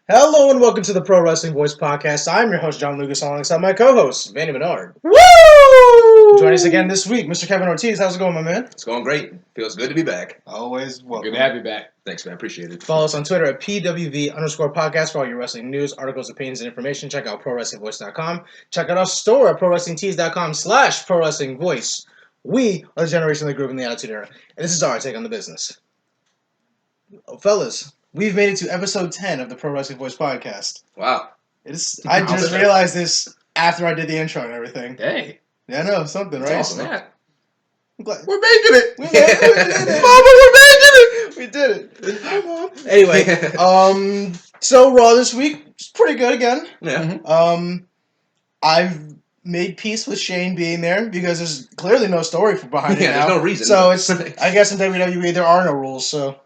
Hello and welcome to the Pro Wrestling Voice Podcast. I'm your host, John Lucas, alongside my co-host, Vandie Menard. Woo! Joining us again this week, Mr. Kevin Ortiz. How's it going, my man? It's going great. Feels good to be back. Always welcome. Good to have you back. Thanks, man. Appreciate it. Follow us on Twitter at PWV_podcast for all your wrestling news, articles, opinions, and information. Check out ProWrestlingVoice.com. Check out our store at ProWrestlingTees.com/ProWrestlingVoice. We are the generation of the group in the Attitude Era, and this is our take on the business. Oh, fellas, we've made it to episode 10 of the Pro Wrestling Voice Podcast. Wow. I just realized this after I did the intro and everything. Hey. Yeah, I know, something, right? Awesome. Yeah. I'm glad. We're making it. We did it. Mama, We did it. Hi, Mom. Anyway, so Raw this week is pretty good again. Yeah. I've made peace with Shane being there because there's clearly no story behind it now. There's no reason. So it's, I guess in WWE there are no rules, so,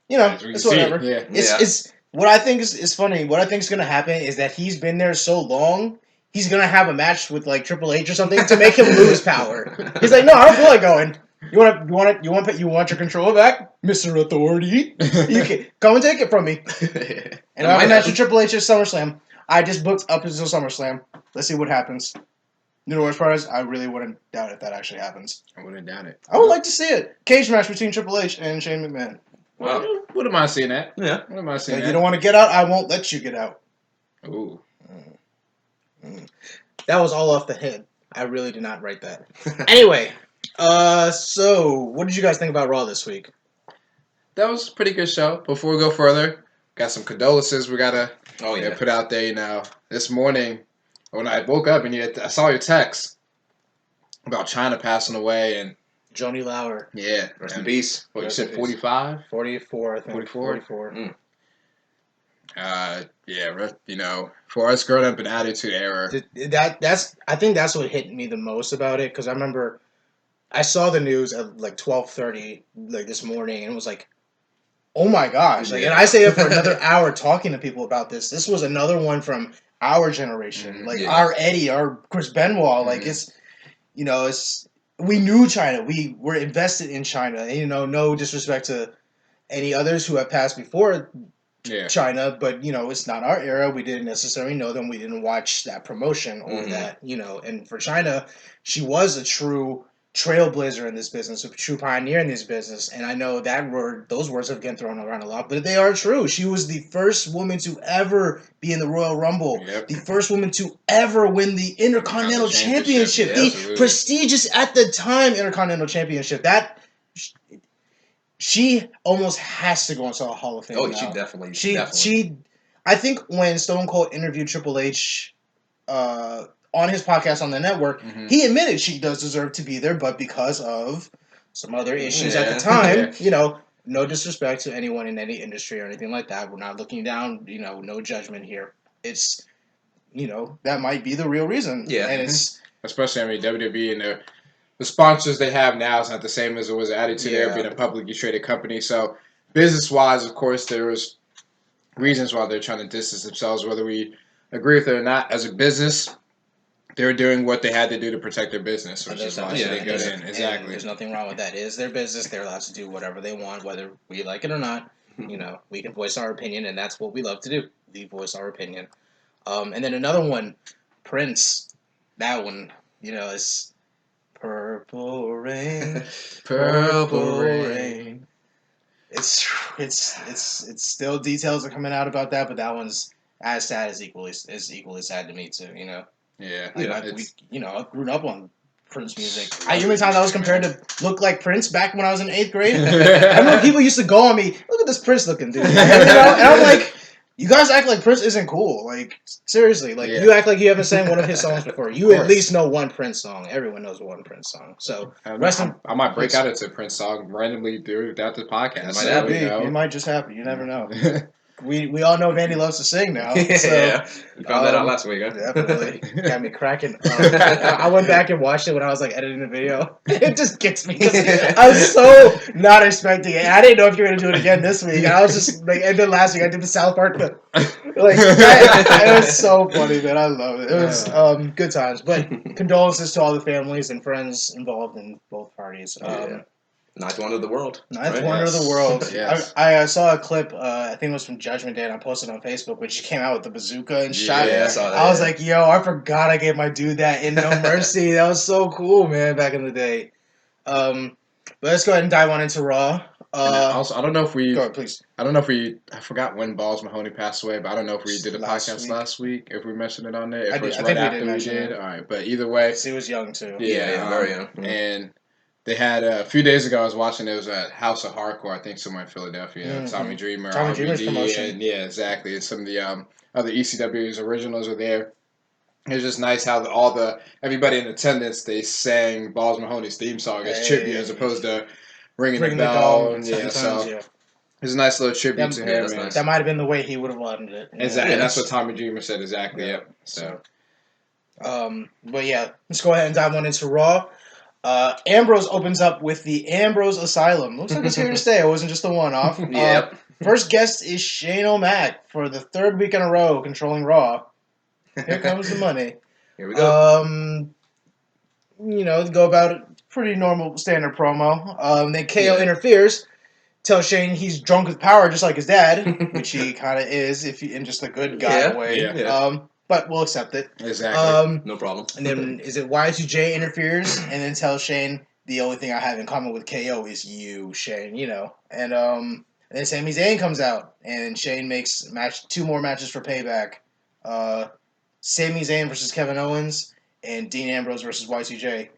you know, it's whatever. Yeah. It's what I think is funny. What I think is going to happen is that he's been there so long, he's going to have a match with like Triple H or something to make him lose power. He's like, no, I don't feel like going. You want your control back, Mr. Authority? You can come and take it from me. And I have a match with Triple H at SummerSlam. I just booked up until SummerSlam. Let's see what happens. You know the worst part is, I really wouldn't doubt if that actually happens. I wouldn't doubt it. I would like to see it. Cage match between Triple H and Shane McMahon. Wow. Wouldn't mind seeing that. Yeah. Wouldn't mind seeing If that. you don't want to get out, I won't let you get out. Ooh. That was all off the head. I really did not write that. Anyway, so what did you guys think about Raw this week? That was a pretty good show. Before we go further, got some condolences we gotta Oh, yeah. put out there. You know, this morning when I woke up and I saw your text about China passing away, and Joni Lauer, yeah, Rest in and peace. what you Rest in said, peace. 45. 44, I think. 44? 44. Yeah, you know, for us growing up in Attitude Era, I think that's what hit me the most about it, because I remember I saw the news at like 12:30 like this morning, and it was like, oh my gosh. Like, and I stayed up for another hour talking to people about this. This was another one from our generation. Like, our Eddie, our Chris Benoit. Like, it's, you know, we knew China. We were invested in China. And, you know, no disrespect to any others who have passed before China, but, you know, it's not our era. We didn't necessarily know them. We didn't watch that promotion or that, you know. And for China, she was a true trailblazer in this business, a true pioneer in this business. And I know those words have been thrown around a lot, but they are true. She was the first woman to ever be in the Royal Rumble, the first woman to ever win the Intercontinental Championship, the prestigious at the time Intercontinental Championship. That she almost has to go into the Hall of Fame. Oh, now. she definitely. She. I think when Stone Cold interviewed Triple H, on his podcast on the network, he admitted she does deserve to be there, but because of some other issues at the time, you know, no disrespect to anyone in any industry or anything like that. We're not looking down, you know, no judgment here. It's, you know, that might be the real reason. Yeah. And it's... Especially, I mean, WWE and the sponsors they have now is not the same as it was Attitude Era being a publicly traded company. So, business-wise, of course, there was reasons why they're trying to distance themselves, whether we agree with it or not. As a business, they were doing what they had to do to protect their business, which is why they got in. Exactly. There's nothing wrong with that. It is their business. They're allowed to do whatever they want, whether we like it or not. You know, we can voice our opinion, and that's what we love to do. We voice our opinion. And then another one, Prince. That one, you know, is Purple Rain. Purple Rain. It's still details are coming out about that, but that one's as sad as equally sad to me too. You know. Yeah. I grew up on Prince music. You know how many times I was compared to look like Prince back when I was in 8th grade? I remember people used to go on me, look at this Prince looking dude. You know? And I'm like, you guys act like Prince isn't cool. Like, seriously. Like, you act like you haven't sang one of his songs before. You at least know one Prince song. Everyone knows one Prince song. So, I might break out into a Prince song randomly throughout the podcast. It might just happen. You never know. We all know Vandie loves to sing now. So, you found that out last week, huh? Definitely. Got me cracking. I went back and watched it when I was like editing the video. It just gets me. I was so not expecting it. I didn't know if you were going to do it again this week. I was just like, and then last week I did the South Park clip. Like, it was so funny, man. I love it. It was good times. But condolences to all the families and friends involved in both parties. Ninth wonder of the world. Ninth Right? wonder of the Yes. world. Yes. I saw a clip, I think it was from Judgment Day, and I posted it on Facebook, when she came out with the bazooka and shot Yeah, I it. saw that. I was like, yo, I forgot I gave my dude that in No Mercy. That was so cool, man, back in the day. But let's go ahead and dive on into Raw. And also, I don't know if we. Go ahead, please. I forgot when Balls Mahoney passed away, but I don't know if we did a podcast last week. If we mentioned it on there, if it was right after we did. All right, but either way, he was young too. Yeah, very young. And they had a few days ago. I was watching. It was at House of Hardcore. I think somewhere in Philadelphia. Tommy Dreamer, Tommy Dreamer's RVD, promotion. and yeah, exactly. And some of the other ECW's originals are there. It was just nice how everybody in attendance, they sang Balls Mahoney's theme song as tribute as opposed to ringing the bell. Yeah, so it was a nice little tribute to him. Nice. That might have been the way he would have wanted it. Exactly, and that's what Tommy Dreamer said exactly. Yeah. Yep. So, but yeah, let's go ahead and dive on into Raw. Ambrose opens up with the Ambrose Asylum. Looks like it's here to stay. It wasn't just a one-off. Yep. First guest is Shane O'Mac for the third week in a row controlling Raw. Here comes the money. Here we go. Go about it. Pretty normal standard promo. Then KO interferes, tells Shane he's drunk with power just like his dad, which he kind of is, in just a good guy way. Yeah. But we'll accept it. Exactly. No problem. And then is it Y2J interferes and then tells Shane the only thing I have in common with KO is you, Shane. And then Sami Zayn comes out and Shane makes two more matches for Payback. Sami Zayn versus Kevin Owens and Dean Ambrose versus Y2J.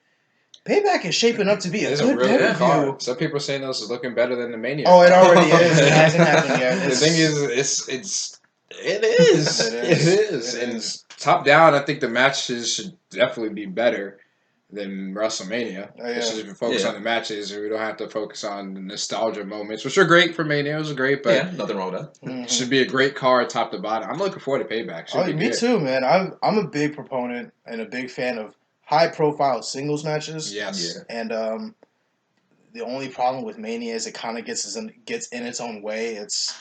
Payback is shaping up to be a good really good card. pay-per-view. Some people are saying this is looking better than the Mania. Oh, it already is. It hasn't happened yet. The thing is, it is. And top down, I think the matches should definitely be better than WrestleMania. Oh, yeah. We should focus on the matches, or we don't have to focus on the nostalgia moments, which are great for Mania. It was great, but nothing wrong with that. Mm-hmm. Should be a great card, top to bottom. I'm looking forward to Payback. Me too, man. I'm a big proponent and a big fan of high-profile singles matches. Yes. Yeah. And the only problem with Mania is it kind of gets in its own way. It's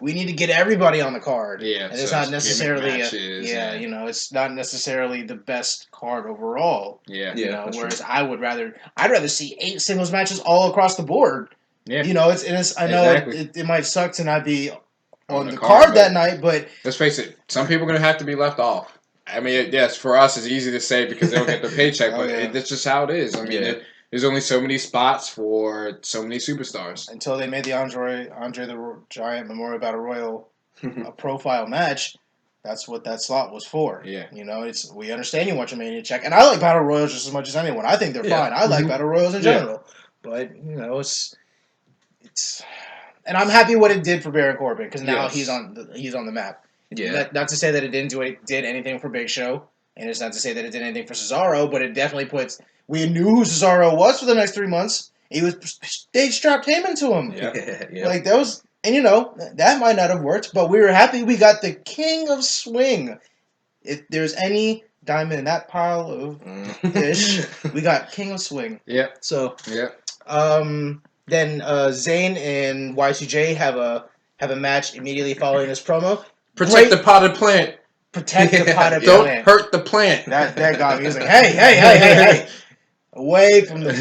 we need to get everybody on the card. Yeah, and it's not necessarily it's not necessarily the best card overall. Yeah. Whereas true. I'd rather see 8 singles matches all across the board. Yeah. I know it might suck to not be on the card that night, but let's face it, some people are going to have to be left off. I mean, yes, for us it's easy to say because they don't get their paycheck, but that's just how it is. I mean, there's only so many spots for so many superstars. Until they made the Andre the Giant Memorial Battle Royal a profile match, that's what that slot was for. Yeah. We understand you want your Mania check, and I like Battle Royals just as much as anyone. I think they're fine. I like Battle Royals in general, but it's and I'm happy what it did for Baron Corbin because now he's on the map. Yeah. Not to say that it did anything for Big Show, and it's not to say that it did anything for Cesaro, but it definitely puts. We knew who Cesaro was for the next 3 months. They strapped him into him. Yeah. Like that was, and that might not have worked, but we were happy we got the King of Swing. If there's any diamond in that pile of fish, we got King of Swing. Yeah. So. Yeah. Then Zayn and Y2J have a match immediately following this promo. Protect the potted plant. Protect the potted Don't plant. hurt the plant. That got me. He was like, hey. Away from the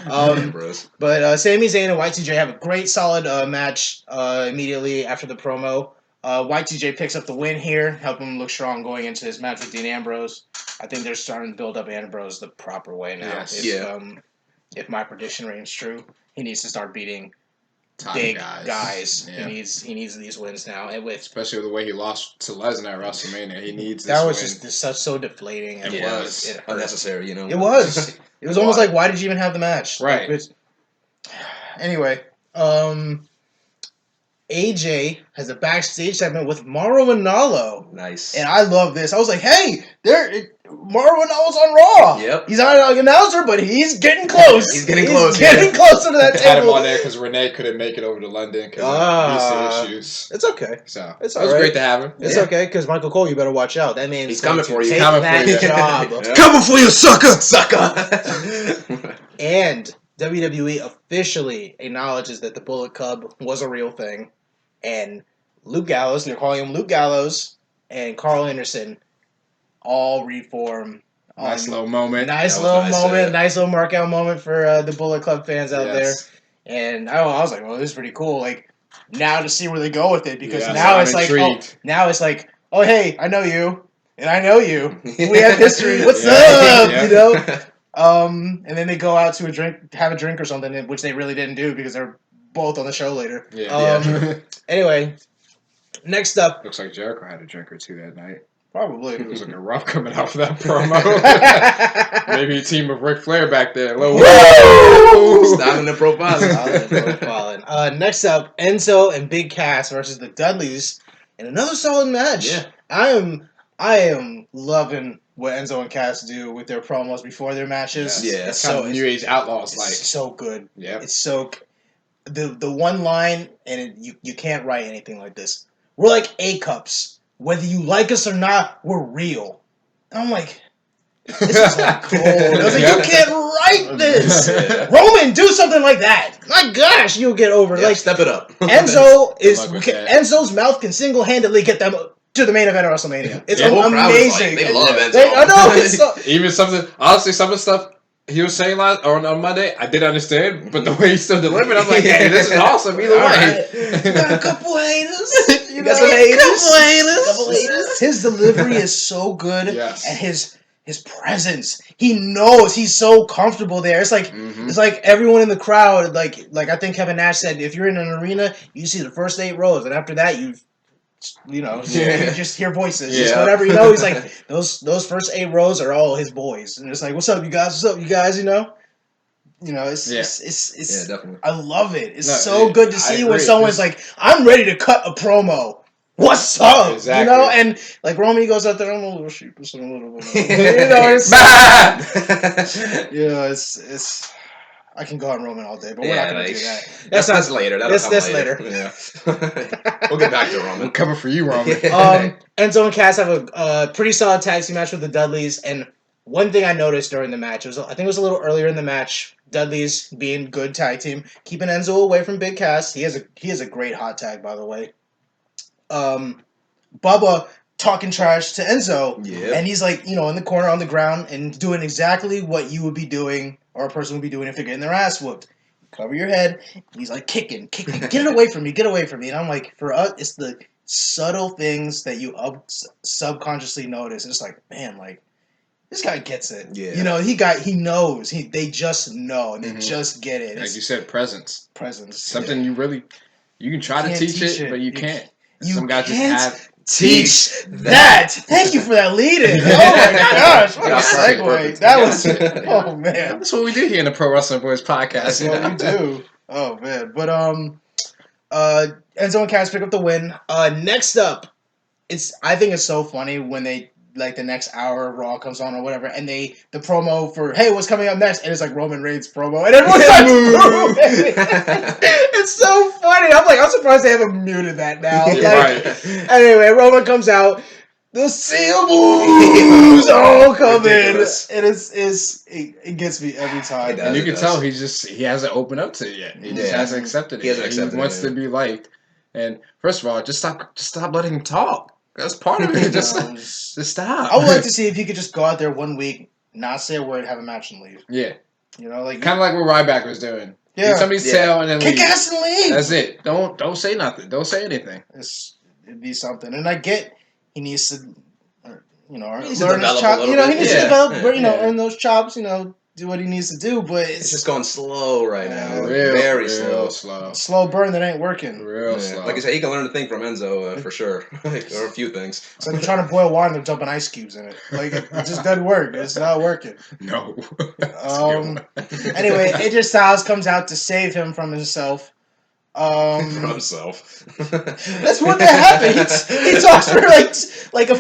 plant. But Sami Zayn and Y2J have a great solid match immediately after the promo. Y2J picks up the win here, helping him look strong going into his match with Dean Ambrose. I think they're starting to build up Ambrose the proper way now. Yes. If my prediction reigns true, he needs to start beating Top big guys. Yeah. He needs these wins now, and especially with the way he lost to Lesnar at WrestleMania, he needs this that was win. just so deflating. It was it unnecessary. It was. It was almost like, why did you even have the match? Right. Anyway, AJ has a backstage segment with Mauro Ranallo. Nice. And I love this. I was like, hey, Mauro Ranallo's on Raw. Yep. He's not an announcer, but he's getting close. He's getting close. Getting closer to that table. Had him on there because Renee couldn't make it over to London because of visa issues. It's okay. So it's it was great to have him. It's okay because Michael Cole, you better watch out. That man's coming for you. Take Coming that for you. job. Coming for you, sucker. And WWE officially acknowledges that the Bullet Club was a real thing. And Luke Gallows, they're calling him Luke Gallows, and Carl Anderson all reform Nice little moment. Nice little moment. Yeah. Nice little markout moment for the Bullet Club fans out there. Yes. And I was like, well, this is pretty cool. Like, now to see where they go with it. Because Yes, now I'm it's like, intrigued. now it's like, oh, hey, I know you. And I know you. We have history. What's Yeah. up? Yeah. You know? And then they go out to have a drink or something, which they really didn't do because they're both on the show later. Yeah. Anyway, next up. Looks like Jericho had a drink or two that night. Probably. It was looking rough coming out for that promo. Maybe a team of Ric Flair back there. Woo! Styling and profiling. Next up, Enzo and Big Cass versus the Dudleys in another solid match. Yeah. I am loving what Enzo and Cass do with their promos before their matches. Yeah. That's kind of New Age Outlaws like. It's so good. Yeah. It's so the one line, and you can't write anything like this. We're like A-cups. Whether you like us or not, we're real. And I'm like, this is like cold. I was like, you can't write this. Yeah. Roman, do something like that. My gosh, you'll get over it. Yeah, Like, step it up. Enzo's mouth can single-handedly get them to the main event of WrestleMania. It's amazing. They love Enzo. I know. It's Even something, honestly, some of the stuff he was saying on Monday, I did understand, but the way he still delivered, I'm like, hey, this is awesome either way. Right. You got a couple haters. You got some haters. His delivery is so good, Yes. and his presence. He knows he's so comfortable there. It's like it's like everyone in the crowd. Like I think Kevin Nash said, if you're in an arena, you see the first 8 rows, and after that, you just hear voices, just whatever. He's like those first 8 rows are all his boys, and it's like, what's up, you guys? What's up, you guys? It's definitely. I love it. It's good to see when someone's like, I'm ready to cut a promo. What's up? Exactly. And like Roman, he goes out there, I'm a little sheepish and a little bit. It's I can go on Roman all day, but we're not going to do that. That's later. That's later. Yeah. We'll get back to Roman. We'll cover for you, Roman. Enzo and Cass have a pretty solid tag team match with the Dudleys, and one thing I noticed during the match I think it was a little earlier in the match. Dudleys being good tag team, keeping Enzo away from Big Cass. He has a great hot tag, by the way. Bubba talking trash to Enzo, and he's like, in the corner on the ground and doing exactly what you would be doing or a person would be doing if they're getting their ass whooped. Cover your head. And he's like kicking, get it away from me, get away from me. And I'm like, for us, it's the subtle things that you subconsciously notice. And it's like, man, like this guy gets it. Yeah. He knows. They just know and they just get it. Like you said, presence. Something you can try to teach it, but you can't. Some guys just have teach that. Thank you for that lead-in. Oh my gosh, what a segue. That was, oh man. That's what we do here in the Pro Wrestling Boys podcast. That's what we do. Oh man. But Enzo and Cass pick up the win. Next up, I think it's so funny when they like the next hour of Raw comes on or whatever, and the promo for, hey, what's coming up next? And it's like Roman Reigns promo, and everyone starts moving. It's so funny. I'm surprised they haven't muted that now. Right. Anyway, Roman comes out. The seal moves all come in, and it gets me every time. And you can tell he hasn't opened up to it yet. He just hasn't accepted it. He wants to be liked. And first of all, just stop letting him talk. That's part of it. Just stop. I would like to see if he could just go out there 1 week, not say a word, have a match, and leave. Yeah. Like kind of like what Ryback was doing. Yeah. Get somebody's tail and then kick ass and leave. That's it. Don't say nothing. Don't say anything. It'd be something. And I get he needs to, learn his develop chops. He needs to develop, earn those chops. Do what he needs to do, but it's just going slow right now. Very slow. Slow burn that ain't working. Real slow. Like I said, he can learn a thing from Enzo for sure, or a few things. It's like trying to boil water and they're dumping ice cubes in it. Like it just doesn't work. It's not working. No. Anyway, AJ Styles comes out to save him from himself. From himself. That's what that happened. He talks for like a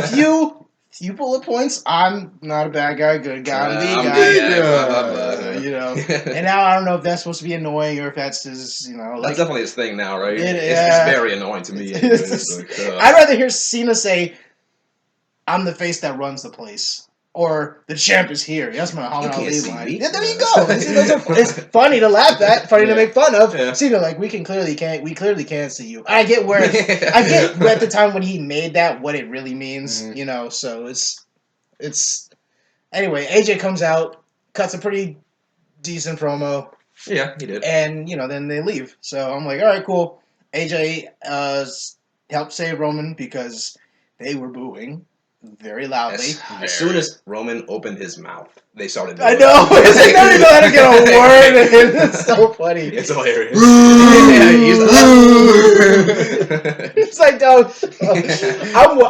few bullet points. I'm not a bad guy, good guy, I'm the guy. And now I don't know if that's supposed to be annoying or if that's his, That's definitely his thing now, right? It's very annoying to me. I'd rather hear Cena say, "I'm the face that runs the place," or "The champ is here." That's my Muhammad Ali line. Yeah, there you go. It's funny to laugh at, funny to make fun of. Yeah. Cena, we clearly can't see you. I get at the time when he made that what it really means, So it's Anyway, AJ comes out, cuts a pretty decent promo, Yeah, he did. and then they leave. So I'm like, all right, cool. AJ helped save Roman because they were booing very loudly. As soon as Roman opened his mouth, they started. I know. It's like, they don't even know how to get a word in. It's so funny. It's hilarious. It's like, don't.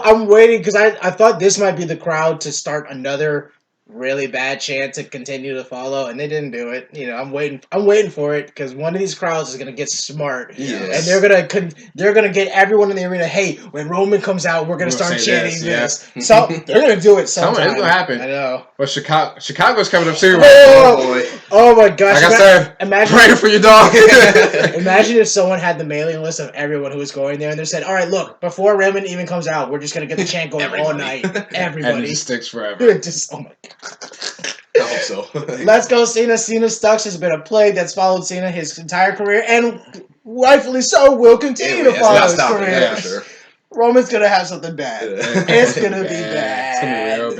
I'm waiting because I thought this might be the crowd to start another really bad chant to continue to follow, and they didn't do it. I'm waiting for it because one of these crowds is gonna get smart, Yes. and they're gonna get everyone in the arena. Hey, when Roman comes out, we're gonna start chanting this. So they're gonna do it sometime. It's gonna happen. I know. Well, Chicago's coming up soon. Oh my gosh! Like I said, imagine praying for your dog. Imagine if someone had the mailing list of everyone who was going there, and they said, "All right, look, before Roman even comes out, we're just gonna get the chant going all night. Everybody, and it just sticks forever." Just, oh my god. I hope so. Let's go, Cena. Cena Stux has been a plague that's followed Cena his entire career, and rightfully so will continue to follow his career. Yeah, for sure. Roman's gonna have something bad. It's gonna be bad. It's gonna be real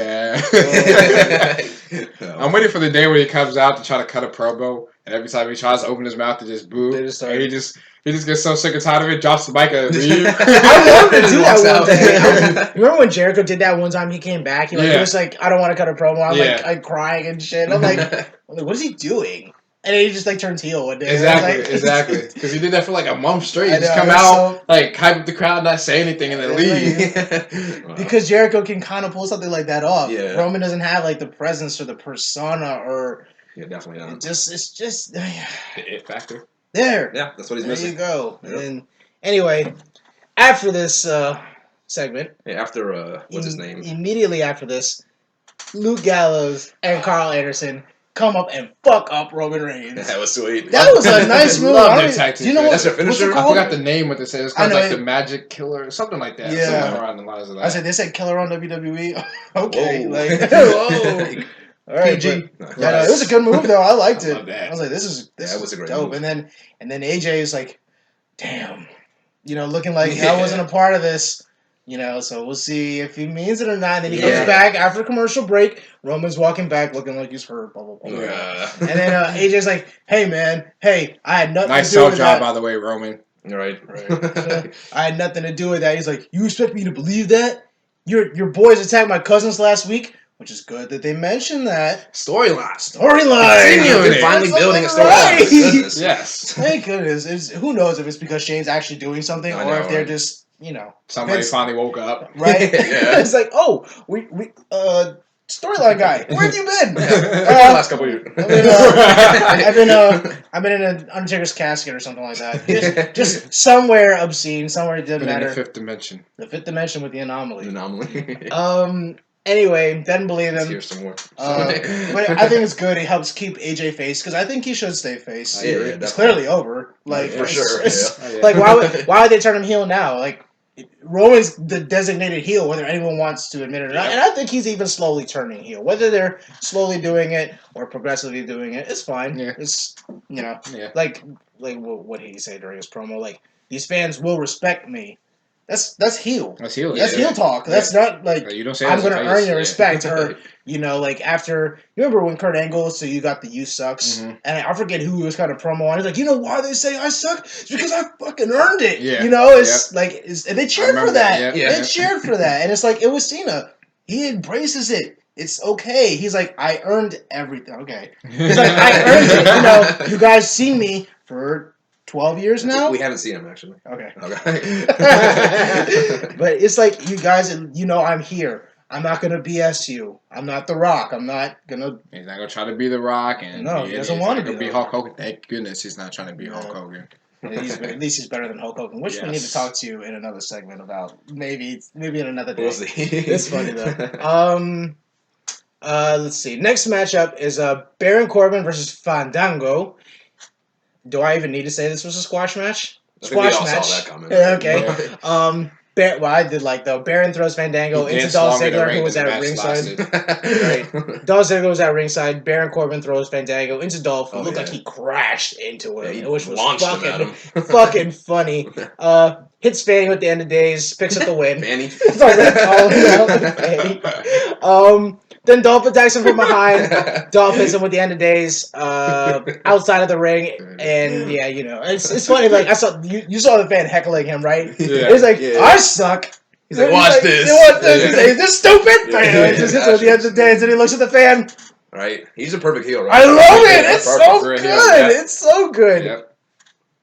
bad. I'm waiting for the day where he comes out to try to cut a promo, and every time he tries to open his mouth to just boo, and he just gets so sick and tired of it, drops the mic and leaves. I wanted to do that one day. Remember when Jericho did that one time? He came back. He was like, "I don't want to cut a promo." I'm crying and shit. I'm like, what is he doing? And then he just turns heel one day. Exactly. Because he did that for a month straight. Just come out, hype up the crowd, not say anything, and then leave. Wow. Because Jericho can kind of pull something like that off. Yeah. Roman doesn't have the presence or the persona or. Yeah, definitely not. It's just the it factor. There. Yeah, that's what he's missing. There you go. Yep. And anyway, after this segment. Yeah, after what's his name? Immediately after this, Luke Gallows and Carl Anderson come up and fuck up Roman Reigns. That was sweet. That was a nice move. Do you know that's their finisher? I forgot the name. What they said. It's called the Magic Killer, something like that. Yeah. Something around the lines of that. I said they said killer on WWE. Okay, whoa. Whoa. All right, PG. it was a good move though. I liked it. I was like, this is was a great dope. move. And then AJ is like, damn, looking like I wasn't a part of this. So we'll see if he means it or not. And then he comes back after commercial break. Roman's walking back looking like he's hurt, blah, blah, blah. And then AJ's like, hey, man, I had nothing to do with that. Nice sell job, by the way, Roman. Right. I had nothing to do with that. He's like, you expect me to believe that? Your boys attacked my cousins last week? Which is good that they mentioned that. Storyline. They're finally building a storyline. Yes. Thank goodness. Who knows if it's because Shane's actually doing something or if they're just, somebody finally woke up. Right? It's like, oh, we storyline guy, where have you been? Last couple years. I've been in an Undertaker's casket or something like that. Just somewhere obscene, somewhere it doesn't matter. In the fifth dimension. The fifth dimension with the anomaly. Anomaly. Anyway, didn't believe Let's him. hear some more. But I think it's good. It helps keep AJ face because I think he should stay face. It's clearly over. For sure. Like why would they turn him heel now? Like Roman's the designated heel, whether anyone wants to admit it or not. And I think he's even slowly turning heel. Whether they're slowly doing it or progressively doing it, it's fine. Yeah. It's like what did he say during his promo? Like these fans will respect me. That's heel. That's heel. That's heel talk. That's not like you don't say I'm going to earn your respect. Yeah. Or after you remember when Kurt Angle, so you got the "you sucks," and I forget who he was kind of promo on. He's like, why they say I suck? It's because I fucking earned it. Yeah. And they cheered for that. Yeah. They cheered for that, and it's like it was Cena. He embraces it. It's okay. He's like, I earned everything. Okay. He's like, I earned it. You guys seen me for 12 years now? We haven't seen him, actually. Okay. Okay. But it's like, you guys, I'm here. I'm not going to BS you. I'm not The Rock. I'm not going to... He's not going to try to be The Rock. And no, he doesn't want to be Hulk Hogan. Thank goodness he's not trying to be Hulk Hogan. At least he's better than Hulk Hogan, which we need to talk to you in another segment about. Maybe in another day. We'll see. It's funny, though. Let's see. Next matchup is Baron Corbin versus Fandango. Do I even need to say this was a squash match? Squash match. Saw that comment. Yeah, okay. I did like though. Baron throws Fandango into Dolph Ziggler, who was at ringside. Right. Dolph Ziggler was at ringside. Baron Corbin throws Fandango into Dolph, who looked like he crashed into him, which was fucking funny. Hits Fanny at the end of days, picks up the win. Fanny. Then Dolph attacks him from behind. Dolph hits him with the end of days outside of the ring, and yeah, you know, it's funny. Like I saw you saw the fan heckling him, right? Yeah. He's like, I suck. He's like, watch this. Watch this. He's like, is this stupid? Yeah. He just hits him at the end of the days, and he looks at the fan. Right? He's a perfect heel, right? I love it. It's Perfect so for a good. heel, yeah. It's so good. Yep.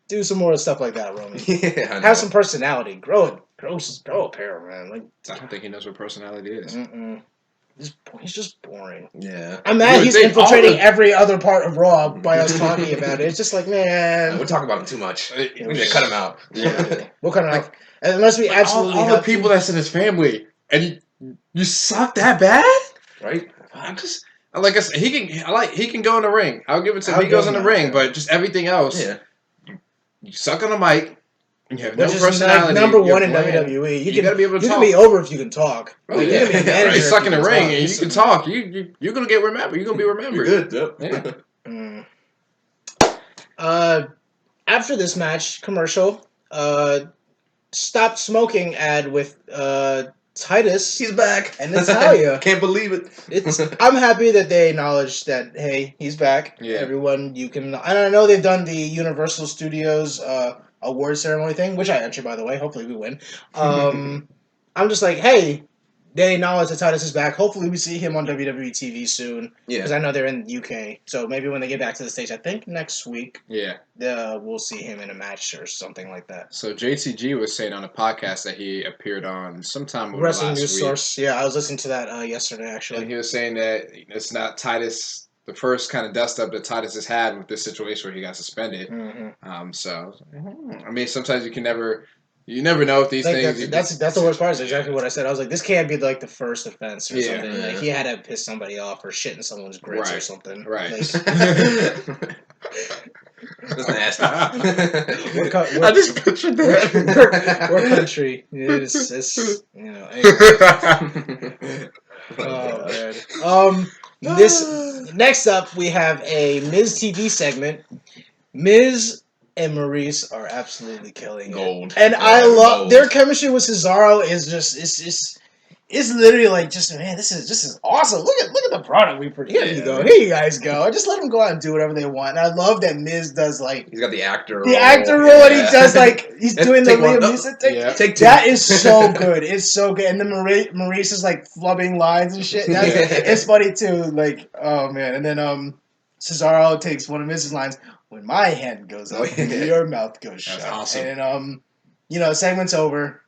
Do some more stuff like that, Roman. Yeah, I know. Have some personality. Grow a pair, man. Like, I don't think he knows what personality is. he's just boring. Yeah. I'm mad would he's think all infiltrating the- every other part of Raw by us talking about it. It's just like, man. We're talking about him too much. We Yeah, need to cut him out. Yeah. We'll cut it off. Unless we absolutely all the have people to. that's in his family, and you suck that bad? Right? I'm just like I said, he can go in the ring. I'll give it to him. I'll He goes give in the him ring, that. but just everything else, Yeah. you suck on the mic. You have no Which is personality. like number you're one in bland. WWE. You gotta be able to You talk. can be over if you can talk. Oh, Like, yeah. You can be a manager. You if suck in the can ring talk. and you can talk. You're gonna get remembered. You're gonna be You're remembered. good. Yep. Yeah. After this match, commercial, stop smoking ad with Titus. He's back. And Natalia. Can't believe it. I'm happy that they acknowledge that, hey, he's back. Yeah. Everyone, you can. And I know they've done the Universal Studios award ceremony thing, which I entered, by the way. Hopefully we win. I'm just like, hey, they acknowledge that Titus is back. Hopefully we see him on WWE TV soon. Yeah. Because I know they're in the UK. So maybe when they get back to the States, I think next week, Yeah. we'll see him in a match or something like that. So JTG was saying on a podcast that he appeared on sometime over Wrestling last News week, Source. Yeah, I was listening to that yesterday, actually. and he was saying that it's not Titus. The first kind of dust up that Titus has had with this situation where he got suspended. Mm-hmm. So I mean, sometimes you never know if these Like things. that's the worst part. Is exactly what I said. I was like, this can't be like the first offense or Yeah. something. Yeah. Like he had to piss somebody off or shit in someone's grits or Right. something. Right. Like, That's nasty. I just pictured that. we're country. It's you know. Anyway. Oh man. This next up we have a Miz TV segment. Miz and Maurice are absolutely killing it. Gold. And I love Gold. their chemistry with Cesaro is just it's literally like just man, this is awesome. Look at the product we produce. Here you Yeah. go. Here you guys go. Just let them go out and do whatever they want. And I love that Miz does like He's got the actor the role. actor role and he Yeah. does like he's And doing the take one. Liam No. Neeson thing. Yeah. Take two. That is so good. It's so good. And then Maurice is like flubbing lines and shit. That's, Yeah. It's funny too. Like, oh man. And then Cesaro takes one of Miz's lines. When my hand goes up, Oh, yeah. your mouth goes shut. That's awesome. And then segment's over.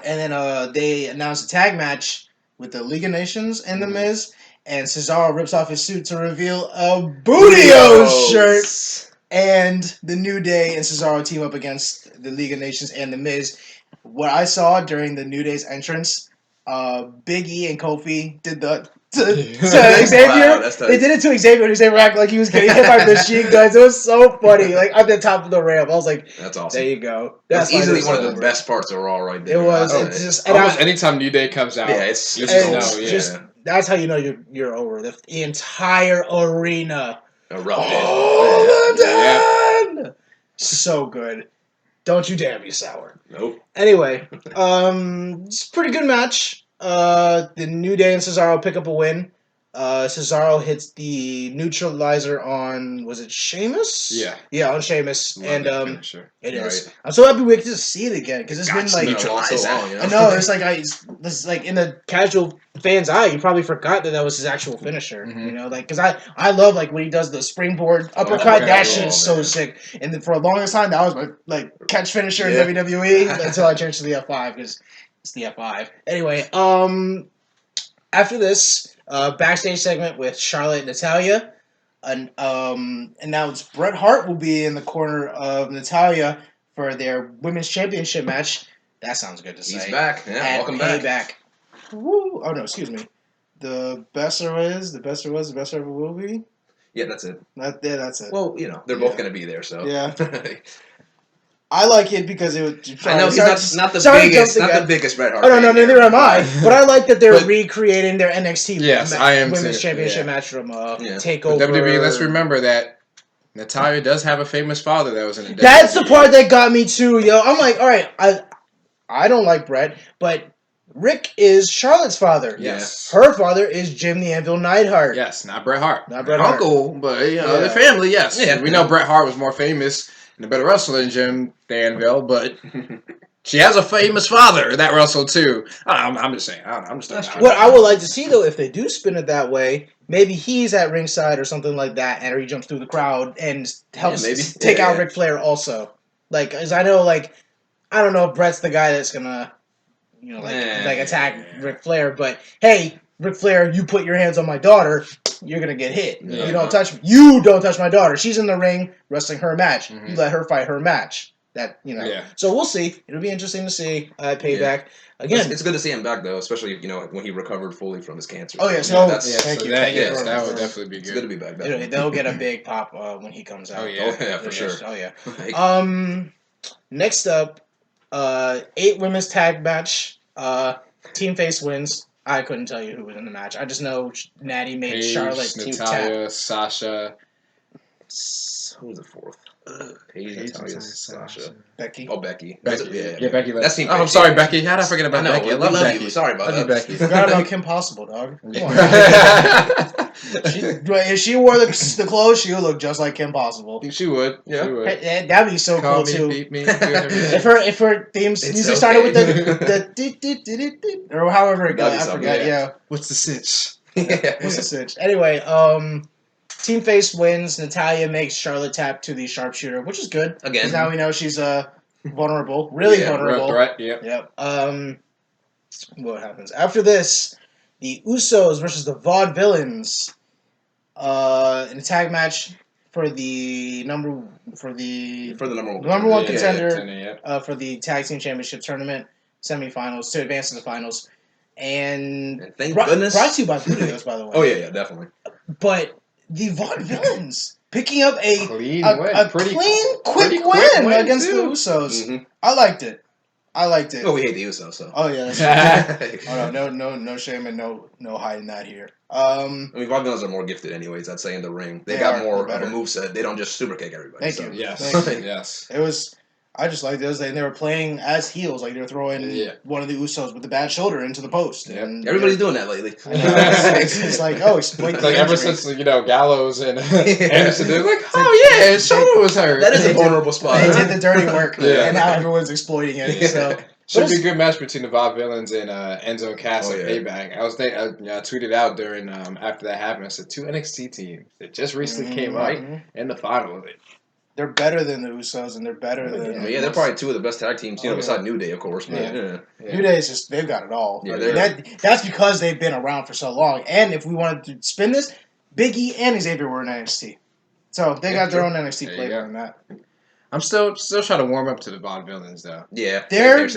And then they announce a tag match with the League of Nations and the Miz. And Cesaro rips off his suit to reveal a Bootio shirt. And the New Day and Cesaro team up against the League of Nations and the Miz. What I saw during the New Day's entrance, Big E and Kofi did the to Xavier. Wow, that's tight. They did it to Xavier. Xavier acted like he was getting hit by machine guns. It was so funny. Like at the top of the ramp, I was like, That's awesome. "There you go." That's why easily this one of is the over. best parts of Raw right there. It was. I'll It's say. just and Almost anytime New Day comes out, Yeah, it's you it's just and know, it's yeah. just that's how you know you're over. The entire arena. erupted. Oh, man. So good. Don't you dare be sour. Nope. Anyway, it's a pretty good match. The New Day and Cesaro pick up a win. Cesaro hits the neutralizer on, was it Sheamus? Yeah. Yeah, on Sheamus. Love And that finisher. it is. Right. I'm so happy we get to see it again because it's been Gotcha. like Neutralized. So long, you know? I know it's like this like in the casual fan's eye, you probably forgot that was his actual finisher. Mhm. You know, like because I love like when he does the springboard uppercut. uppercut, That shit is so man. sick. And then for a longest time, that was my like catch finisher Yeah. in WWE until I changed to the F5 because it's the F5. Anyway, after this backstage segment with Charlotte and Natalia. And now it's Bret Hart will be in the corner of Natalia for their women's championship match. That sounds good to say. He's back. Yeah, At welcome back. Payback. Woo! Oh no, excuse me. The best there is, the best there was, the best there ever will be. Yeah, that's it. That's it. Well, they're both Yeah. going to be there, so. Yeah. I like it because it was. I know he's not the sorry, biggest, jumped not again. the biggest Bret Hart. Oh no, fan neither here. am I. But I like that they're But- recreating their NXT Yes, I am women's too. championship Yeah. match from Yeah. Takeover. But WWE, let's remember that Natalia does have a famous father that was in the That's the WWE. part that got me too, yo. I'm like, all right, I don't like Brett, but Rick is Charlotte's father. Yes. Her father is Jim the Anvil Neidhart. Yes, not Bret Hart. Not Bret Hart. Uncle, but Yeah. the family, yes. Yeah. We know Bret Hart was more famous and a better wrestler than Jim Danville, but she has a famous father that wrestled too. I'm just saying. I'm just That's throwing it true. What out I there. would like to see, though, if they do spin it that way, maybe he's at ringside or something like that, and or he jumps through the crowd and helps maybe. take out Yeah. Ric Flair also. Like, as I know, like, I don't know if Brett's the guy that's gonna, attack Ric Flair, but hey, Ric Flair, you put your hands on my daughter, you're gonna get hit. Yeah. You don't touch my daughter. She's in the ring wrestling her match. Mhm. You let her fight her match. Yeah. So we'll see. It'll be interesting to see Payback. Again, It's good to see him back though, especially when he recovered fully from his cancer. Oh, yeah, So, so- that's Thank you. That, Thank you for- that would for- definitely be it's good. good to be back. Definitely. they'll get a big pop when he comes out. Oh, yeah. Oh yeah, for sure. Oh yeah. Like, Next up, 8 women's tag match. Team Face wins. I couldn't tell you who was in the match. I just know Natty made Paige, Charlotte team tap. Natalia, Sasha, who was the fourth? Paige, Natalia, Sasha. Becky. Oh, Becky. Becky. Yeah. Becky. That's Team Oh, I'm Paige, sorry, yeah. Becky. How did I forget about I know. Becky? I we love love Becky. you. Sorry about Love that. you, Becky. Forgot about Kim Possible, dog. Come on. Yeah. If she wore the clothes, she would look just like Kim Possible. She would. Yeah. She would. Hey, that'd be so Call cool me, too. beat me, do whatever. If her theme It's music started with okay. the or however it goes, That'd be I something, forgot. yeah. Yeah. What's the sitch? What's the switch? Anyway, Team Face wins. Natalia makes Charlotte tap to the sharpshooter, which is good. Again. Because now we know she's vulnerable. Really Yeah, vulnerable. Real threat, yep. Yep. What happens? After this, the Usos versus the Vaudevillains. In a tag match for the number one contender Yeah. for the tag team championship tournament semifinals to advance to the finals. And Thank brought goodness. to you by Budios, by the way. Oh yeah, definitely. But the Vaudevillains picking up a Clean a, win. a Pretty clean, pretty quick quick win win, against too. the Usos. Mm-hmm. I liked it. Oh, we hate the Usos, so. Oh yeah, that's true. Oh no shame and no hiding that here. I mean, Vaudevillains are more gifted, anyways. I'd say in the ring, they They got are. more They're of a better. moveset. They don't just super kick everybody. Thank so. you. Yes. Thank you. Yes. It was. I just liked those. They were playing as heels, like they were throwing Yeah. one of the Usos with the bad shoulder into the post. Yep. And Everybody's doing that lately. I know, it's like exploit It's the like ever injury. since Gallows and Anderson, they're like, oh yeah, his shoulder was hurt. That is They a did- vulnerable spot. They did the dirty work, Yeah. and now everyone's exploiting it. So Should But be a good match between the Vaudevillains and Enzo and Cass Oh, at yeah. Payback. I tweeted out during after that happened. I said 2 NXT teams that just recently came up Mhm. in the final. They're better than the Usos, and they're better than. They're probably two of the best tag teams, Oh, yeah. besides New Day, of course. But, Yeah. Yeah. New Day is just they've got it all. Yeah, That's because they've been around for so long. And if we wanted to spin this, Big E and Xavier were in NXT, so they got their own NXT There you flavor go. in that. I'm still trying to warm up to the Vaudevillains though. Yeah. Their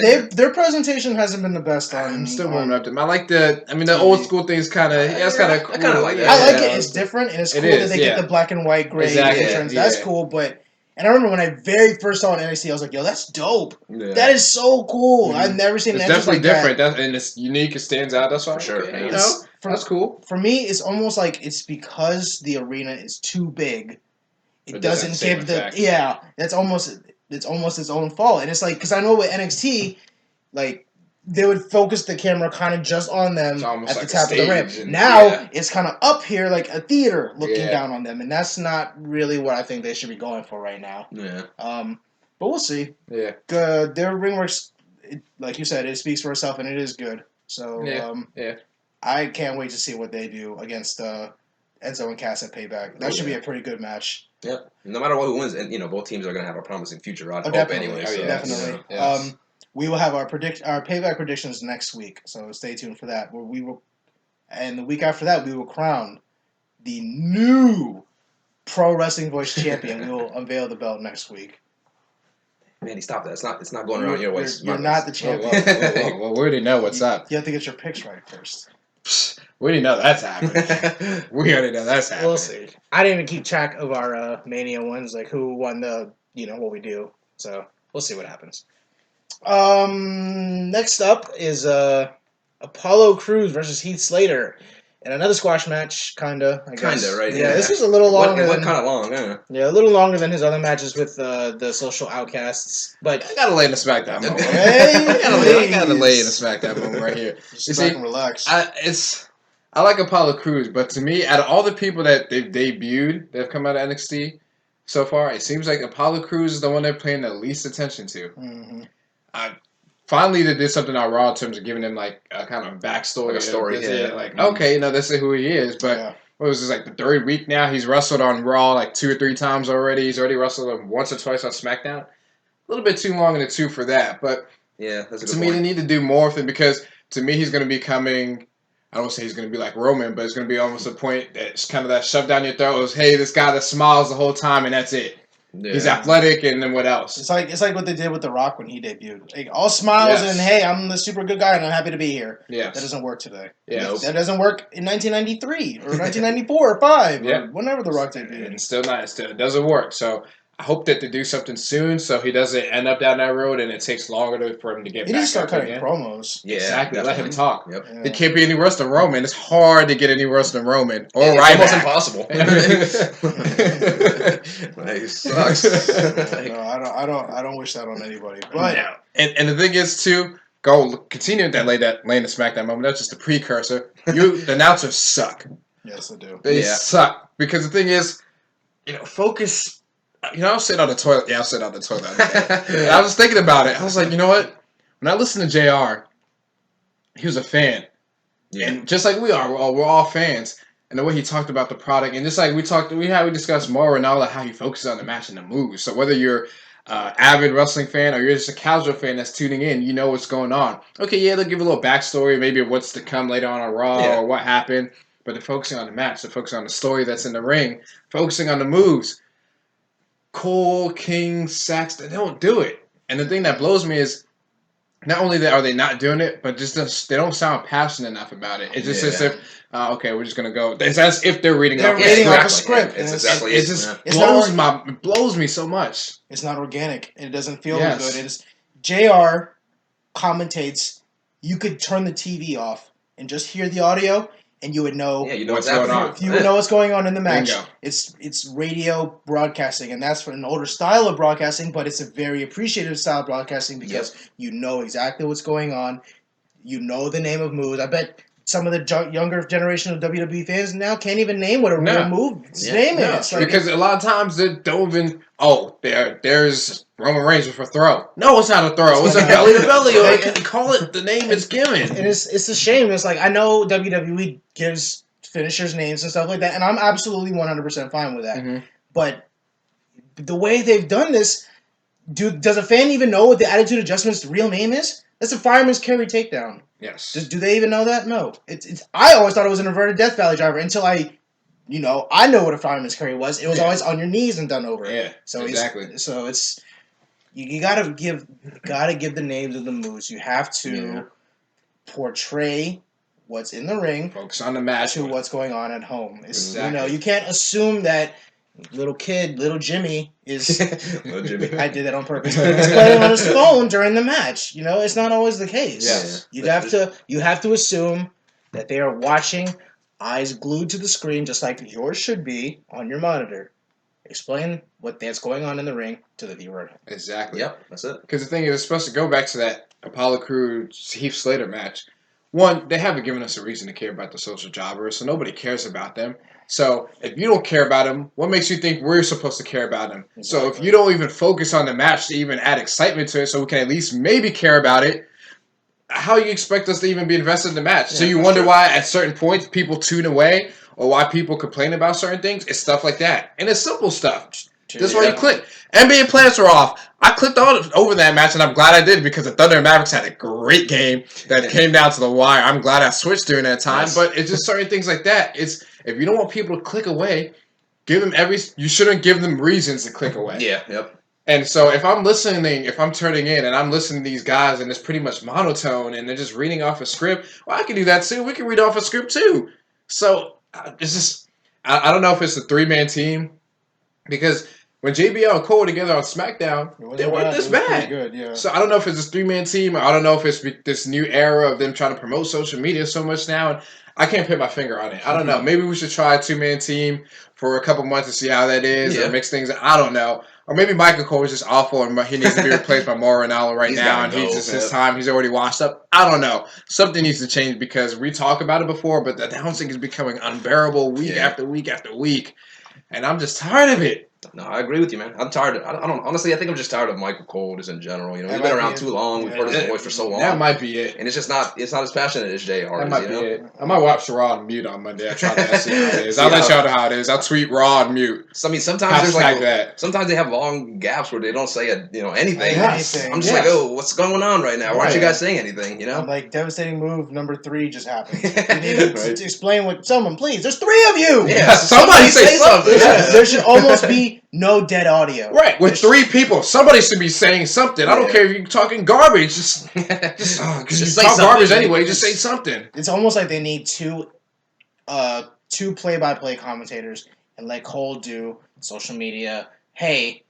presentation hasn't been the best on. I'm still warming on, up to them. I like the TV. old school things kind of. It's kind of I cool. kinda like that. I like Yeah. it. It's different, and it's It cool is, that they yeah. get the black and white gray Exactly, entrance. yeah. That's cool, but. And I remember when I very first saw it in NXT, I was like, "Yo, that's dope. Yeah. That is so cool. Mhm. I've never seen It's an entrance definitely like different, that." and it's unique. It stands out. That's why, For sure, okay, yeah. you know, For- that's cool. For me, it's almost like it's because the arena is too big. It It doesn't doesn't have the same give the effect. yeah. It's almost its own fault, and it's like because I know with NXT, like they would focus the camera kind of just on them It's almost at like the a top of the ramp. stage and- Now yeah. it's kind of up here like a theater looking Yeah. down on them, and that's not really what I think they should be going for right now. Yeah. But we'll see. Yeah, Their ring works, like you said, it speaks for itself, and it is good. So yeah. I can't wait to see what they do against Enzo and Cass at Payback. That should be a pretty good match. Yep. No matter what who wins, and both teams are gonna have a promising future. I hope Definitely. anyway. Oh, So, yeah. Definitely. Yes. We will have our Payback predictions next week, so stay tuned for that. Where we will, and the week after that, we will crown the new Pro Wrestling Voice champion. We will unveil the belt next week. Mandy, stop that. It's not going around your way. You're not the Whoa, whoa, champion. whoa, whoa, whoa. We already know what's up. You have to get your picks right first. We already know that's happening. We already know that's happening. We'll see. I didn't even keep track of our Mania ones, like who won the, what we do. So we'll see what happens. Next up is Apollo Crews versus Heath Slater. And another squash match, kinda, I guess. Kinda, right? Yeah, this was a little longer. It went kind of long, yeah. Yeah, a little longer than his other matches with the social outcasts. But I gotta lay in the SmackDown moment. Hey, I gotta lay in the SmackDown moment right here. Just You back see, and relax. I like Apollo Crews, but to me, out of all the people that they've debuted that have come out of NXT so far, it seems like Apollo Crews is the one they're paying the least attention to. Mm-hmm. Finally, they did something on Raw in terms of giving him like a kind of backstory. Like a story, yeah. Like, okay, this is who he is. But what was this, like the third week now? He's wrestled on Raw like 2 or 3 times already. He's already wrestled once or twice on SmackDown. A little bit too long in the tooth for that. But yeah, that's a good to me, point. they need to do more with him because to me, he's going to be coming. I don't want to say he's going to be like Roman, but it's going to be almost a point that's kind of that shove down your throat. Was, hey, this guy that smiles the whole time and that's it. Yeah. He's athletic, and then what else? It's like what they did with The Rock when he debuted. Like, all smiles and hey, I'm the super good guy and I'm happy to be here. Yes. That doesn't work today. Yes. That doesn't work in 1993 or 1994 or 5 or whenever The Rock debuted. And still not. It doesn't work. So I hope that they do something soon so he doesn't end up down that road and it takes longer for him to get back. He needs to start cutting again. Promos. Yeah, exactly. Let him talk. Yep. Yeah. It can't be any worse than Roman. It's hard to get any worse than Roman. Or it's almost impossible. Like, sucks. No, I don't wish that on anybody. But and the thing is too, continue that laying the SmackDown moment. That's just a precursor. The announcers suck. Yes, they do. They suck because the thing is, focus. I was sitting on the toilet. Yeah, I was sitting on the toilet. I was thinking about it. I was like, you know what? When I listened to JR, he was a fan. Yeah. And just like we are, we're all fans. And the way he talked about the product, and just like we discussed more and all how he focuses on the match and the moves. So whether you're avid wrestling fan or you're just a casual fan that's tuning in, you know what's going on. Okay, yeah, they'll give a little backstory, maybe what's to come later on Raw or what happened. But they're focusing on the match. They're focusing on the story that's in the ring. Focusing on the moves. Cole, King, Saxton, they don't do it. And the thing that blows me is not only are they not doing it, but just they don't sound passionate enough about it. It's just as if, okay, we're just going to go. It's as if they're reading off a script. It blows me so much. It's not organic. It doesn't feel good. It is JR commentates. You could turn the TV off and just hear the audio, and you would know, what's going on. You would know what's going on in the match. Bingo. It's radio broadcasting, and that's for an older style of broadcasting, but it's a very appreciative style of broadcasting because you know exactly what's going on. You know the name of moves. I bet some of the younger generation of WWE fans now can't even name what a real move's name is. Because a lot of times they don't even. Oh, there's Roman Reigns with a throw. No, it's not a throw. It's a belly to belly. Or call it the name it's given. And it's a shame. It's like I know WWE gives finishers names and stuff like that, and I'm absolutely 100% fine with that. Mm-hmm. But the way they've done this, does a fan even know what the Attitude Adjustment's real name is? That's a Fireman's Carry takedown. Yes. Do they even know that? No. It's. I always thought it was an inverted Death Valley driver until I know what a Fireman's Carry was. It was always on your knees and done over. Yeah. So exactly. It's you gotta give the names of the moves. You have to portray what's in the ring. Focus on the match to what's going on at home. You can't assume that little Jimmy is. Little Jimmy. I did that on purpose. He's playing on his phone during the match. It's not always the case. Yes. You have to assume that they are watching, eyes glued to the screen, just like yours should be on your monitor. Explain that's going on in the ring to the viewer. Exactly. Yep, that's it. Because the thing is, it's supposed to go back to that Apollo Crews Heath Slater match. One, they haven't given us a reason to care about the social jobbers, so nobody cares about them. So if you don't care about them, what makes you think we're supposed to care about them? Exactly. So if you don't even focus on the match to even add excitement to it so we can at least maybe care about it, how do you expect us to even be invested in the match? Yeah, so you wonder why at certain points people tune away or why people complain about certain things? It's stuff like that. And it's simple stuff. That's why you click. NBA players are off. I clicked over that match, and I'm glad I did because the Thunder and Mavericks had a great game that came down to the wire. I'm glad I switched during that time, but it's just certain things like that. It's if you don't want people to click away, give them you shouldn't give them reasons to click away. Yeah, yep. And so if I'm turning in and I'm listening to these guys and it's pretty much monotone and they're just reading off a script, well, I can do that too. We can read off a script too. So it's just, I don't know if it's a 3-man team because when JBL and Cole were together on SmackDown, they weren't this bad. Good, yeah. So I don't know if it's this 3-man team. I don't know if it's this new era of them trying to promote social media so much now. And I can't put my finger on it. I don't know. Maybe we should try a 2-man team for a couple months to see how that is, or mix things. I don't know. Or maybe Michael Cole is just awful and he needs to be replaced by Mauro Ranallo right now, and he's just his time. He's already washed up. I don't know. Something needs to change because we talk about it before, but the announcing is becoming unbearable week after week after week, and I'm just tired of it. No, I agree with you, man. I'm tired. I don't honestly. I think I'm just tired of Michael Cole just in general. You know, he's been around too long. We've heard his voice for so long. That might be it. And it's just not. It's not as passionate as JR. That might be it. I might watch Raw on mute on Monday. I try to see how it is. I'll let y'all know how it is. I'll tweet Raw on mute. So, I mean, sometimes there's like sometimes they have long gaps where they don't say anything. I'm just like, oh, what's going on right now? Why aren't you guys saying anything? You know, like devastating move number 3 just happened. You need to explain what someone, please. There's 3 of you. Yeah, somebody say something. There should almost be no dead audio. Right, with 3 people, somebody should be saying something. I don't care if you're talking garbage. Just you talk garbage anyway. Just say something. It's almost like they need 2 play-by-play commentators and let Cole do social media. Hey,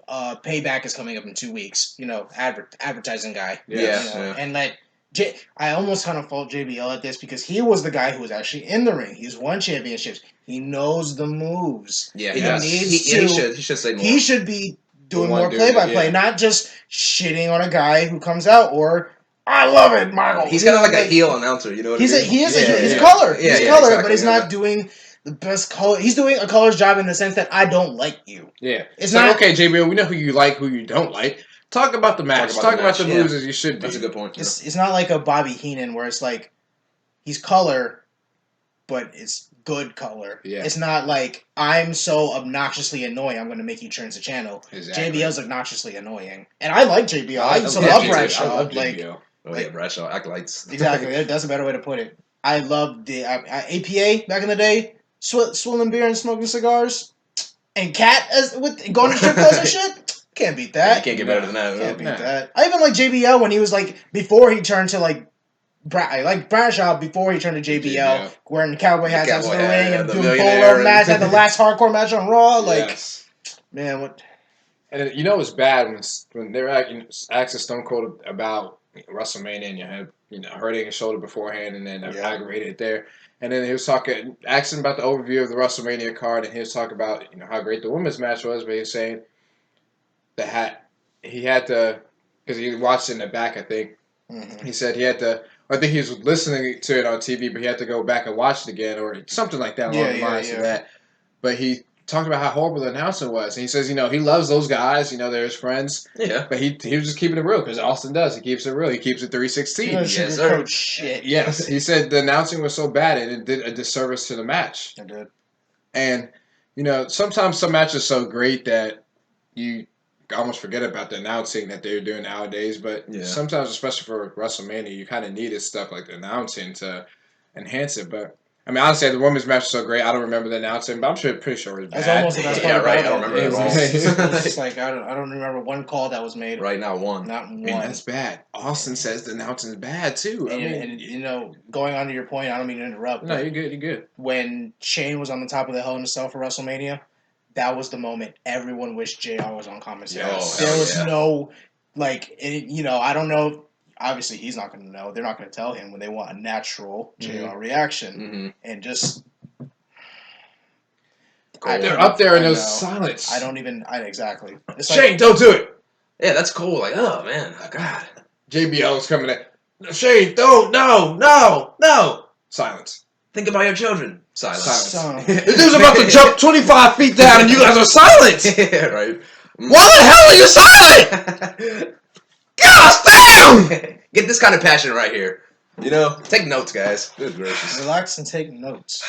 Payback is coming up in 2 weeks. You know, advertising guy. Yeah. And let I almost kind of fault JBL at this because he was the guy who was actually in the ring. He's won championships. He knows the moves. Yeah, he should say more. He should be doing more play-by-play, not just shitting on a guy who comes out or I love it, Michael. He's kind of like a heel announcer, you know what I mean? He's color. Yeah, he's color, exactly, but he's not doing the best color. He's doing a color's job in the sense that I don't like you. Yeah. It's not okay, JBL, we know who you like, who you don't like. Talk about the match. Talk about the moves as you should be. That's a good point. It's not like a Bobby Heenan where it's like he's color, but it's good color. Yeah. It's not like I'm so obnoxiously annoying I'm going to make you change the channel. Exactly. JBL's obnoxiously annoying. And I like JBL. I used to love Bradshaw. I love JBL. Bradshaw. Acolytes. Exactly. That's a better way to put it. I loved the APA back in the day. Swilling beer and smoking cigars. And Cat going to strip clubs and shit. Can't beat that. You can't get better than that. Can't beat that. I even like JBL when he was like before he turned to like I like Bradshaw before he turned to JBL, wearing cowboy hats out in the ring and doing polo match at the last hardcore match on Raw. Like, man, what? And you know it's bad when they're asking Stone Cold about WrestleMania and you have hurting his shoulder beforehand and then aggravated there. And then he was asking about the overview of the WrestleMania card, and he was talking about how great the women's match was, but he was saying that he had to, because he watched it in the back, I think. Mm-hmm. He said he had to, I think he was listening to it on TV, but he had to go back and watch it again or something like that along the lines of that. But he talked about how horrible the announcing was. And he says, he loves those guys, they're his friends. Yeah. But he was just keeping it real because Austin does. He keeps it real. He keeps it 316. Yes, sir. Shit. Yes. He said the announcing was so bad and it did a disservice to the match. It did. And, sometimes some matches are so great that you almost forget about the announcing that they're doing nowadays, but sometimes, especially for WrestleMania, you kind of needed stuff like the announcing to enhance it. But I mean, honestly, the women's match was so great. I don't remember the announcing, but I'm pretty sure it was bad. That's almost the best part about it. I don't remember it at all. It's just like I don't remember one call that was made. Right, not one. Not one. And that's bad. Austin says the announcing is bad too. And going on to your point, I don't mean to interrupt. No, you're good. You're good. When Shane was on the top of the Hell in a Cell for WrestleMania, that was the moment everyone wished JR was on commentary. There was no, I don't know. Obviously, he's not going to know. They're not going to tell him when they want a natural JR reaction. Mm-hmm. And just... They're up there in those silence. I don't even... exactly. It's Shane, don't do it! Yeah, that's cool. Like, oh, man. Oh, God. JBL's coming in. Shane, don't! No! Silence. Think about your children. Silence. The dude's about to jump 25 feet down and you guys are silent! Yeah, right. Why the hell are you silent? Gosh damn! Get this kind of passion right here. Take notes, guys. Good gracious. Relax and take notes.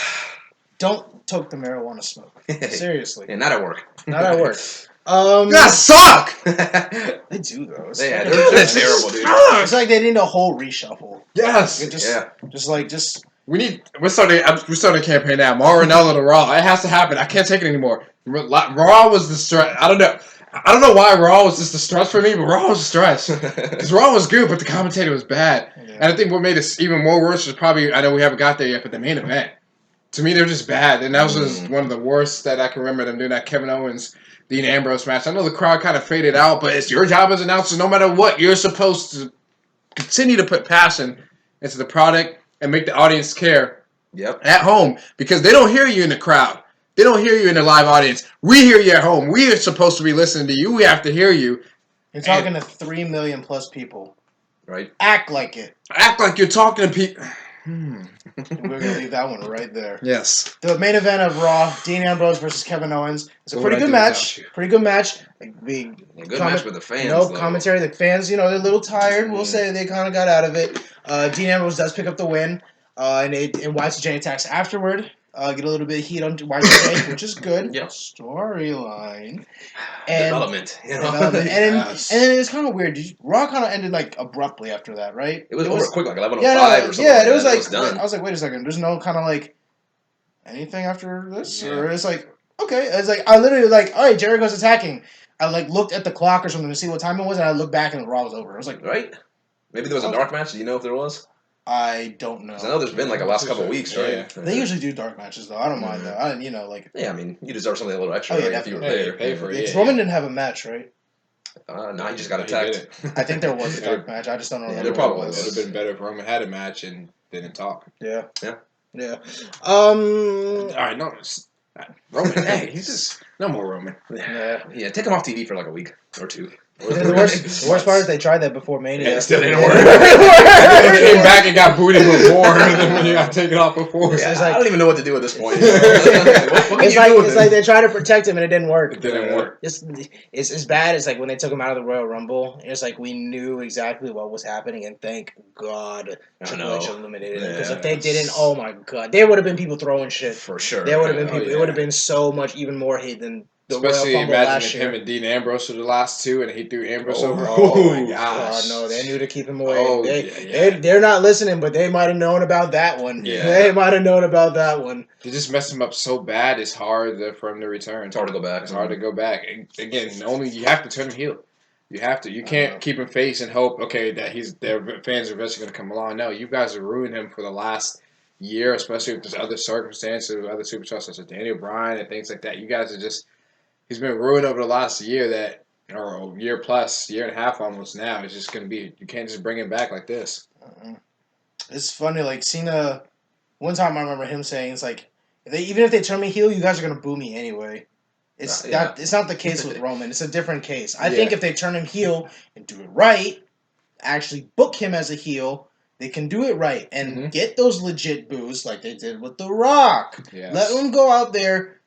Don't toke the marijuana smoke. Seriously. Yeah, not at work. Not at work. You guys suck! They do, though. They're terrible, dude. It's like they need a whole reshuffle. Yes. We're starting a campaign now. Mauro Ranallo to Raw. It has to happen. I can't take it anymore. Raw was the stretch. I don't know why Raw was just the stretch for me, but Raw was a stretch. Because Raw was good, but the commentator was bad. Yeah. And I think what made it even more worse was probably, I know we haven't got there yet, but the main event. To me, they were just bad. And that was just one of the worst that I can remember them doing that. Kevin Owens Dean Ambrose match. I know the crowd kind of faded out, but it's your job as announcer. No matter what, you're supposed to continue to put passion into the product and make the audience care at home because they don't hear you in the crowd. They don't hear you in the live audience. We hear you at home. We are supposed to be listening to you. We have to hear you. You're talking to 3 million plus people. Right. Act like it. Act like you're talking to people. We're going to leave that one right there. Yes. The main event of Raw, Dean Ambrose versus Kevin Owens. It's a pretty good match. Pretty good match. Good match with the fans. No commentary. The fans, they're a little tired. We'll say they kind of got out of it. Dean Ambrose does pick up the win. And Y2J attacks afterward. Get a little bit of heat on Y2J, which is good. Yep. Storyline. Development. And then it's kind of weird. Raw kind of ended abruptly after that, right? It was over quick, 11:05 or something. Yeah, it was done. I was like, wait a second. There's no kind of anything after this? Or it's okay. It's I literally all right, Jericho's attacking. I looked at the clock or something to see what time it was, and I looked back and Raw was over. I was like, right? Maybe there was a dark match. Do you know if there was? I don't know. I know there's been the last couple of weeks, right? Yeah. They usually do dark matches though. I don't mind that. Yeah, I mean, you deserve something a little extra, right, if you were there. Pay for it. Roman didn't have a match, right? No, he just got attacked. I think there was a dark match. I just don't remember. There probably was. It would have been better if Roman had a match and didn't talk. Yeah. All right, no. Roman, hey, he's just no more Roman. Yeah, take him off TV for a week or two. The worst part is they tried that before Mania. Yeah, it still didn't work. They came back and got booted before, and then when you got taken off before. Yeah, I don't even know what to do at this point. It's like they tried to protect him and it didn't work. It didn't work. It's as bad as when they took him out of the Royal Rumble. It's we knew exactly what was happening, and thank God Triple H eliminated him. Because if they didn't, oh my God, there would have been people throwing shit for sure. There would have been people. It would have been so much even more hate than. Especially imagine if him and Dean Ambrose were the last two, and he threw Ambrose over. Oh my gosh! No, they knew to keep him away. They're not listening, but they might have known about that one. Yeah, they might have known about that one. They just messed him up so bad. It's hard for him to return. It's hard to go back. It's hard to go back. Again, only you have to turn him heel. You have to. You can't keep him face and hope. Okay, that their fans are eventually going to come along. No, you guys have ruined him for the last year, especially with other circumstances, with other superstars such as Daniel Bryan and things like that. You guys are just. He's been ruined over the last year or a year plus, year and a half almost now. It's just going to be, you can't just bring him back like this. It's funny, Cena, one time I remember him saying, even if they turn me heel, you guys are going to boo me anyway. It's not the case with Roman. It's a different case. I think if they turn him heel and do it right, actually book him as a heel, they can do it right and get those legit boos like they did with The Rock. Yes. Let him go out there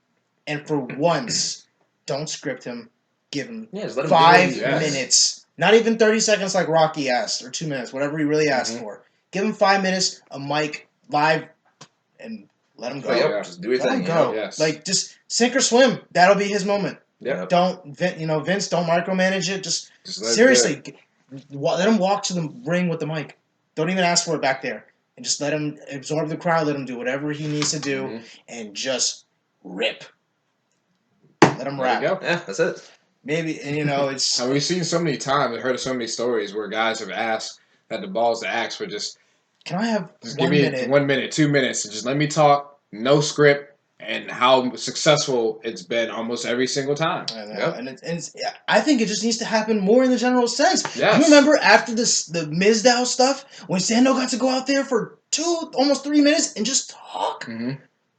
and for once... Don't script him. Give him 5 minutes. Not even 30 seconds like Rocky asked, or 2 minutes, whatever he really asked for. Give him 5 minutes, a mic, live, and let him go. Just do your thing. Let him go. Yes. Just sink or swim. That'll be his moment. Yep. Vince, don't micromanage it. Just seriously, let him walk to the ring with the mic. Don't even ask for it back there. And just let him absorb the crowd. Let him do whatever he needs to do, and just rip. Let him rap. Yeah, that's it. Maybe, it's... we've seen so many times, I've heard of so many stories where guys have had the balls to ask for just... Can I have just 1 give me minute? 1 minute, 2 minutes, and just let me talk, no script, and how successful it's been almost every single time. I know. And I think it just needs to happen more in the general sense. Yes. You remember after the Mizdow stuff, when Sando got to go out there for almost 3 minutes and just talk?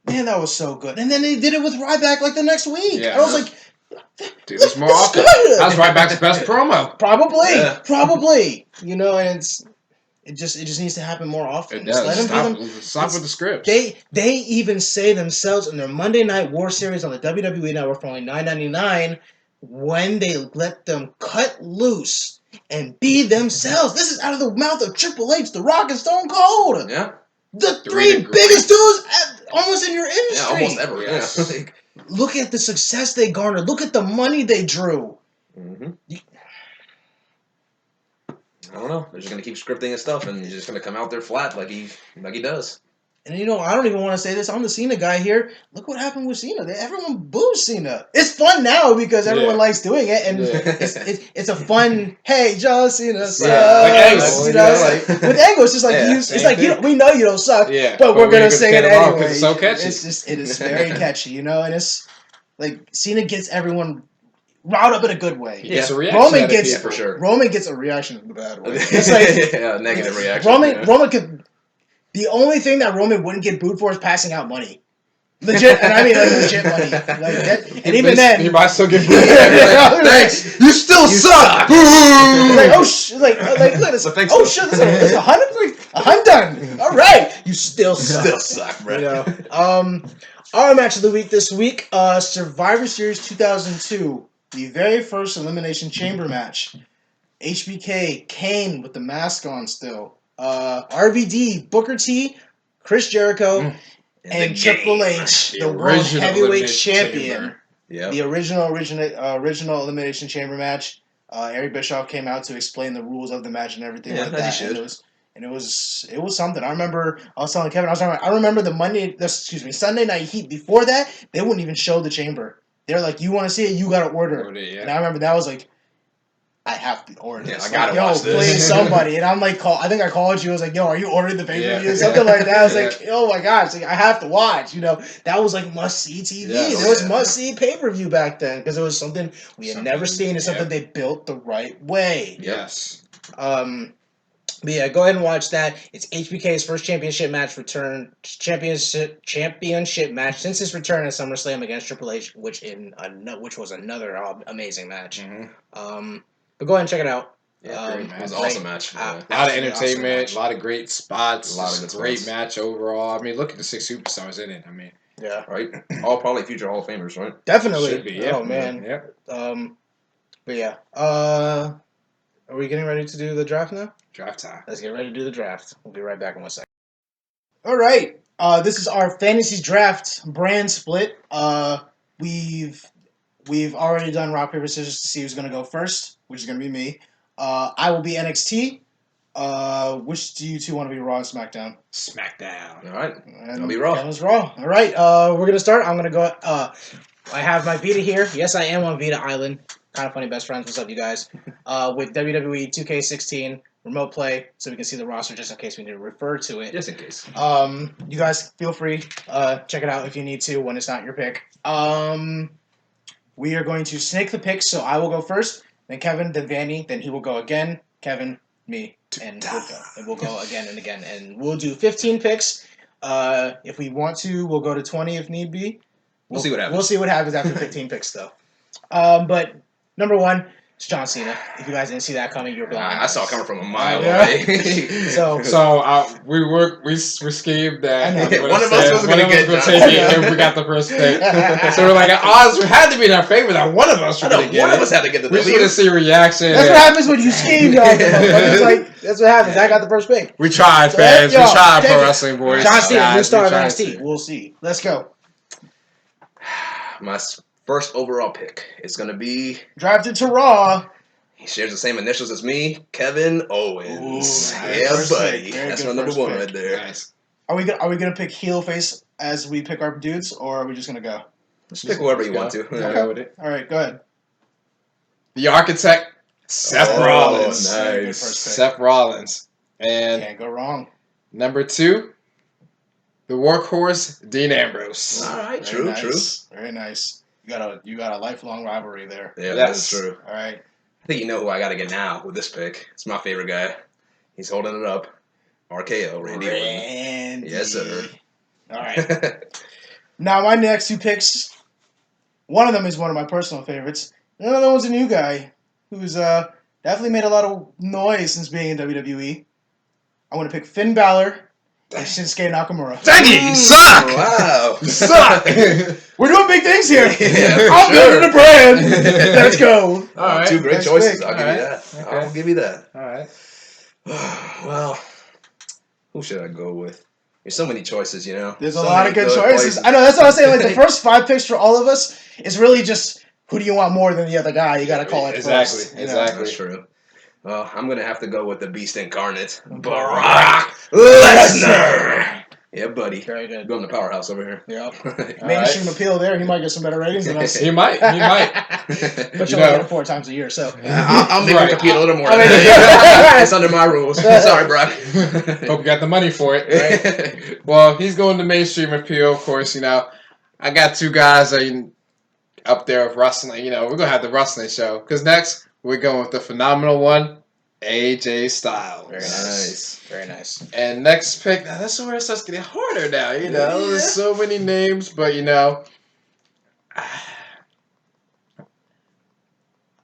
Man, that was so good. And then they did it with Ryback the next week. Yeah. I was like, do this more often. Good. That was Ryback's best promo. Probably. And it just needs to happen more often. It does. Just let them stop with the scripts. They even say themselves in their Monday Night War series on the WWE Network for only $9.99 when they let them cut loose and be themselves. This is out of the mouth of Triple H, The Rock, and Stone Cold. Yeah. The three biggest dudes almost in your industry. Yeah, almost ever. Yes. Yeah. Look at the success they garnered. Look at the money they drew. I don't know. They're just gonna keep scripting his stuff, and he's just gonna come out there flat like he does. And I don't even want to say this. I'm the Cena guy here. Look what happened with Cena. Everyone boos Cena. It's fun now because everyone likes doing it, and it's a fun. Hey, John Cena sucks. With Angle, it's just we know you don't suck, but we're gonna sing it anyway. It's so catchy. It is very catchy, and it's like Cena gets everyone riled up in a good way. Yeah, it's a reaction for sure. Roman gets a reaction in a bad way. It's like negative reaction. Roman could. The only thing that Roman wouldn't get booed for is passing out money. Legit, and I mean like legit money. Like that, and even then, he might still get booed. Thanks, you still suck. Like look, oh shit, it's $100. $100. All right, you still suck. Still suck, bro. You know. Our match of the week this week, Survivor Series 2002, the very first Elimination Chamber match. HBK, Kane with the mask on still. RVD, Booker T, Chris Jericho, and Triple H, the World Heavyweight Champion. Yep. The original Elimination Chamber match. Eric Bischoff came out to explain the rules of the match and everything like that. It was something. I remember I was telling Kevin, I remember the Sunday Night Heat before that, they wouldn't even show the chamber. They're like, you want to see it, you gotta order it. Yeah. And I remember that was like, I have to order this. I gotta watch this. Please, somebody. And I'm like, I think I called you. I was like, yo, are you ordering the pay-per-view? Something like that. I was like, oh my gosh, like, I have to watch. You know, that was like must-see TV. There was must-see pay-per-view back then because it was something we had never seen and something they built the right way. Yes. But yeah, go ahead and watch that. It's HBK's first championship match match since his return at SummerSlam against Triple H, which was another amazing match. Mm-hmm. But go ahead and check it out. Yeah, it was an awesome match. A lot of entertainment, a lot of great spots, a lot of good great spots. Match overall. I mean, look at the 6 superstars in it. I mean, yeah, right. All probably future Hall of Famers, right? Definitely. Should be. Yeah. Oh man. Yep. But yeah. Are we getting ready to do the draft now? Draft time. Let's get ready to do the draft. We'll be right back in 1 second. All right. This is our fantasy draft brand split. We've already done rock paper scissors to see who's going to go first, which is going to be me. I will be NXT. Which do you two want to be, Raw and SmackDown? SmackDown. All right. And I'll be Raw. Kevin's Raw. All right. We're going to start. I'm going to go. I have my Vita here. Yes, I am on Vita Island. Kind of funny best friends. What's up, you guys? With WWE 2K16 remote play, so we can see the roster just in case we need to refer to it. Just in case. You guys feel free. Check it out if you need to when it's not your pick. We are going to snake the picks, so I will go first, then Kevin, then Vandie, then he will go again, Kevin, me, and we'll go. And we'll go again and again. And we'll do 15 picks. If we want to, we'll go to 20 if need be. We'll see what happens. We'll see what happens after 15 picks, though. But number one, it's John Cena. If you guys didn't see that coming, you're blind. I saw it coming from a mile away. So we schemed that one of us was going to take it, and we got the first pick. So we're like, odds had to be in our favor that one of us was going to get it. One of us had to get the pick. We should see reaction. That's what happens when you scheme, guys. It's like that's what happens. I got the first pick. We tried, fans. We tried, pro wrestling boys. John Cena, new star of NXT. We'll see. Let's go. My first overall pick is going to be... Drafted to Raw. He shares the same initials as me, Kevin Owens. Ooh, yeah, buddy. That's my number one right there. Nice. Are we gonna pick heel face as we pick our dudes, or are we just gonna go? Just pick whoever you want to. Okay. All right, go ahead. The Architect, Seth Rollins. Nice. Seth Rollins. And can't go wrong. Number 2, the Workhorse, Dean Ambrose. All right, Very true. Very nice. You got a lifelong rivalry there. Yeah, that's true. All right. I think you know who I got to get now with this pick. It's my favorite guy. He's holding it up. RKO, Randy Orton. Yes, sir. All right. Now, my next 2 picks, one of them is one of my personal favorites. The other one's a new guy who's definitely made a lot of noise since being in WWE. I want to pick Finn Balor and Shinsuke Nakamura. Dang it, you suck! Wow. You suck! We're doing big things here. Yeah, I'm building a brand. Let's go. All right. 2 great choices. I'll give you right. that. Okay. I'll give you that. All right. Well, who should I go with? There's so many choices, you know. There's a lot of good choices. I know, that's what I was saying. Like, the first 5 picks for all of us is really just who do you want more than the other guy. You got to call it first. Exactly. That's true. Well, I'm going to have to go with the Beast Incarnate, Brock Lesnar. Yeah, buddy. Very good. Building the powerhouse over here. Yep. Mainstream appeal there. He might get some better ratings than us. He might. But you only get it 4 times a year, so. I'll make him compete a little more. It's under my rules. Sorry, Brock. Hope you got the money for it. Right? Well, he's going to mainstream appeal, of course. You know, I got 2 guys. up there with wrestling. You know, we're gonna have the wrestling show because next we're going with the phenomenal one, AJ Styles. Very nice. Very nice. And next pick, now that's where it starts getting harder now. You know, there's so many names, but you know,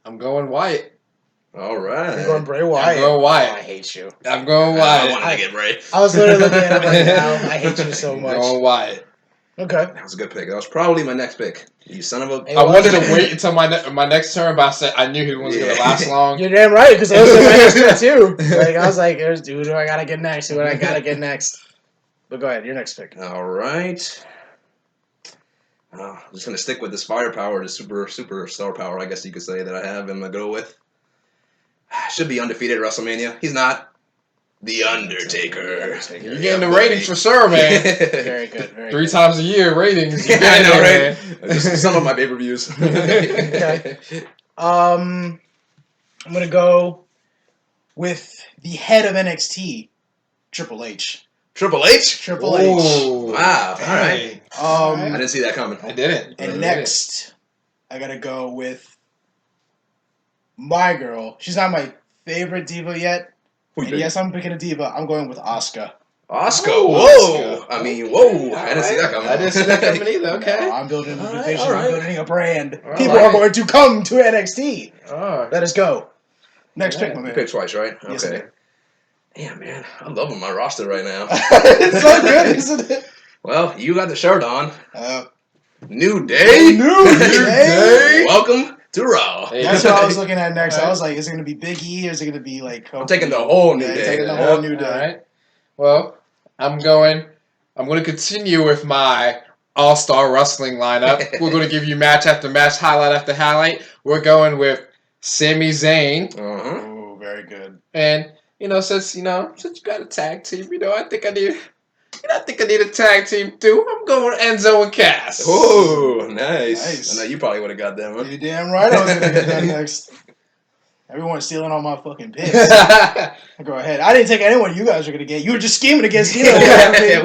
I'm going Wyatt. All right. You're going Bray Wyatt. I'm going Wyatt. Oh, I hate you. I'm going Wyatt. I wanted to get Bray. I was literally looking at him right now. I hate you so much. I'm going Wyatt. Okay. That was a good pick. That was probably my next pick. You son of a... I wanted to wait until my next turn, but I knew he wasn't going to last long. You're damn right, because I was my next pick too. Like, I was like, who do I got to get next? Who do I got to get next? But go ahead, your next pick. All right. I'm just going to stick with this firepower, the super star power, I guess you could say, that I have. I'm going to go with... Should be undefeated at WrestleMania. He's not. The Undertaker. You're getting the ratings for sure, man. Very good. Very 3 good. times a year ratings. Yeah, I know, right? Just some of my pay-per-views. Okay. I'm gonna go with the head of NXT, Triple H. Triple H? Triple H. Wow. All right. I didn't see that coming. I didn't. And next, I gotta go with my girl. She's not my favorite diva yet. And yes, I'm picking a diva. I'm going with Asuka. Asuka. Oh, whoa. I mean, whoa. I didn't see that coming. I didn't see that coming either. Okay. No, I'm building a division. all right. I'm building a brand. All People right. are going to come to NXT. Oh. Let us go. Next pick, my You man. picked twice, right? Yes, I Okay. did. Damn, man. I'm loving my roster right now. It's so good, isn't it? Well, you got the shirt on. Uh, New Day. New Day. Welcome to Raw. Hey. That's what I was looking at next. All right. I was like, is it going to be Big E or is it going to be like... I'm taking the whole New Yeah, Day. taking the whole New Day. All right. Well, I'm going to continue with my all-star wrestling lineup. We're going to give you match after match, highlight after highlight. We're going with Sami Zayn. Uh-huh. Oh, very good. And, since you got a tag team, I think I need a tag team too. I'm going with Enzo and Cass. Oh, nice. Nice. I know you probably would have got that one. You're damn right I was going to get that next. Everyone's stealing all my fucking picks. Go ahead. I didn't take anyone you guys are going to get. You were just scheming against Cena.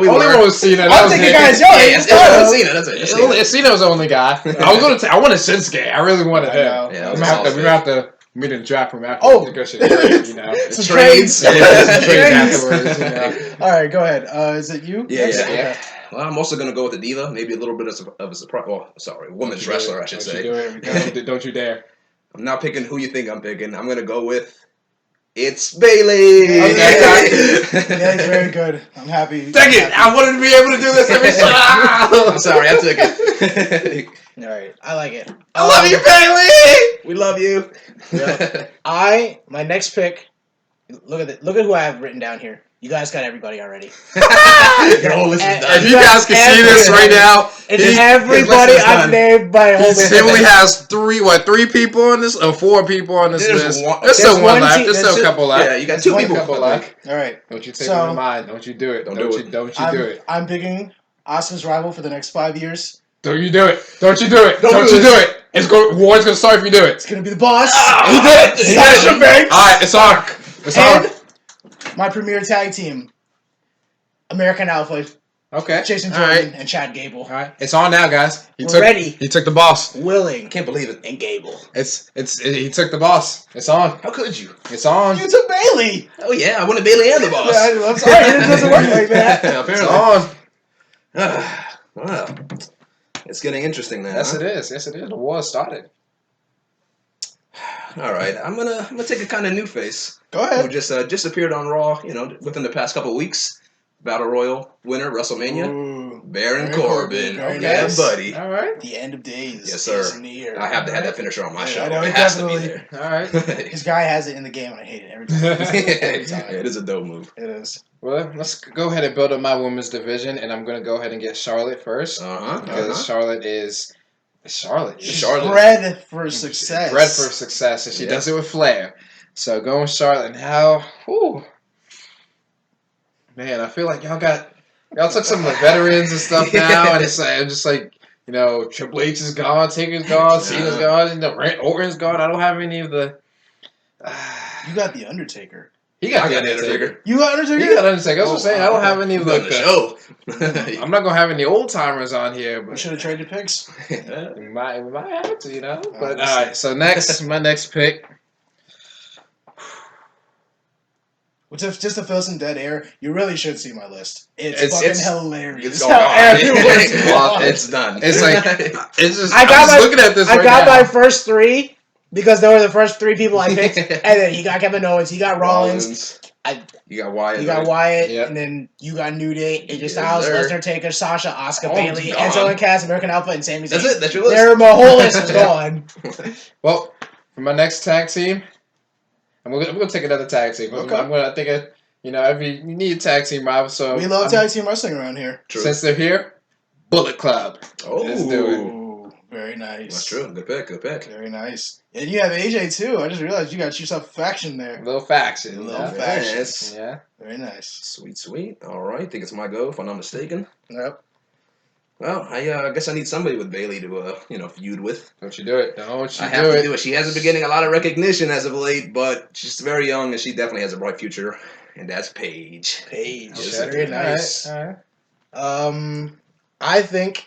We Only were. one was Cena. I'm thinking, guys, yo, Yeah, Cena. That's it. Cena was the only guy. I wanted Shinsuke. I really wanted him. know. Yeah, We're gonna have to meet in the draft room after. Oh. Negotiate, Some trades. Yeah, Trades. afterwards. All right, go ahead. Is it you? Yeah, next? yeah. Okay. Well, I'm also going to go with the diva. Maybe a little bit of a surprise. Well, sorry, women's wrestler, I should say. Don't you dare. I'm not picking who you think I'm picking. I'm going to go with it's Bailey. Yeah, it's very good. I'm happy. Dang it! I wanted to be able to do this every show. I'm sorry, I took it. All right, I like it. I love you, Bailey. We love you. Yeah. My next pick. Look at who I have written down here. You guys got everybody already. Your whole list is done. If you guys can see this right now, It's everybody I've named by whole list. he only has three people on this, or 4 people on this list. There's still one left. There's still a couple left. Yeah, you got 2 people. Couple left. All right. Don't you take it to mind. Don't you do it. Don't you do it. I'm picking Asuka's rival for the next 5 years. Don't you do it. Don't you do it. Don't you do it. War's going to start if you do it. It's going to be the boss. He did it. Sasha Banks. All right, it's on. It's on. And my premier tag team, American Alpha, Okay. Jason All Jordan right. and Chad Gable. All right. It's on now, guys. We're ready. He took the boss. Willing. Can't believe it. And Gable. He took the boss. It's on. How could you? It's on. You took Bailey. Oh, yeah, I wanted Bailey and the boss. Yeah, I'm sorry, it doesn't work like that. Apparently. It's on. Wow. It's getting interesting now. Yes, huh? it is. Yes, it is. The war started. All right, I'm gonna take a kind of new face. Go Who ahead. just appeared on Raw, within the past couple weeks. Battle Royal winner, WrestleMania, Ooh, Baron Baron Corbin. Corbin, very Yeah, nice. buddy. All right. the end of days. Yes, sir. is near. I have to have that finisher on my Yeah, show. I know, It has to be definitely. there. All right. This guy has it in the game, and I hate it every time. Every time. It is a dope move. It is. Well, let's go ahead and build up my women's division, and I'm going to go ahead and get Charlotte first because Charlotte is Charlotte. She's Charlotte. bred for success. Bred for success, and she does it with flair. So going Charlotte, and how? Whew, man, I feel like y'all took some of the veterans and stuff now, and it's like I'm just like Triple H is gone, Taker's gone, Cena's gone, Orton's gone. I don't have any of the. You got the Undertaker. He got I the got the Undertaker. Undertaker. You got Undertaker. He got Undertaker. That's what I'm saying. I don't have any of On the show. I'm not gonna have any old timers on here, We but should have traded picks. we might have to, But we'll all right, so my next pick. Just to fill some dead air, you really should see my list. It's It's hilarious. It's going how on. everyone's Well, gone. it's done. It's like it's just. I I'm got just looking at this. I right got now. my first 3 because they were the first 3 people I picked, and then he got Kevin Owens, he got Rollins, You got Wyatt. you got right? Wyatt, Yep. and then you got New Day, AJ Yes, Styles, sir. Lesnar, Taker, Sasha, Asuka, Oh, Bailey, gone. Enzo and Cass, American Alpha, and Sami Zayn. That's it. That's your list. My whole list is gone. Well, for my next tag team, I'm gonna take another tag team. Okay. I think you need a tag team rival. So We love tag team wrestling around here. True. Since they're here, Bullet Club. Oh, Let's do it. Ooh, very nice. That's true. Good pick. Good pick. Very nice. And you have AJ too. I just realized you got yourself a faction there. A little faction. A you little know? faction. Yes. Yeah. Very nice. Sweet, sweet. All right. Think it's my go, if I'm not mistaken. Yep. Well, I guess I need somebody with Bailey to feud with. Don't you do it. Don't you I have do to it. do it. She hasn't been getting a lot of recognition as of late, but she's very young and she definitely has a bright future. And that's Paige. Paige. Okay. Very nice. All right. I think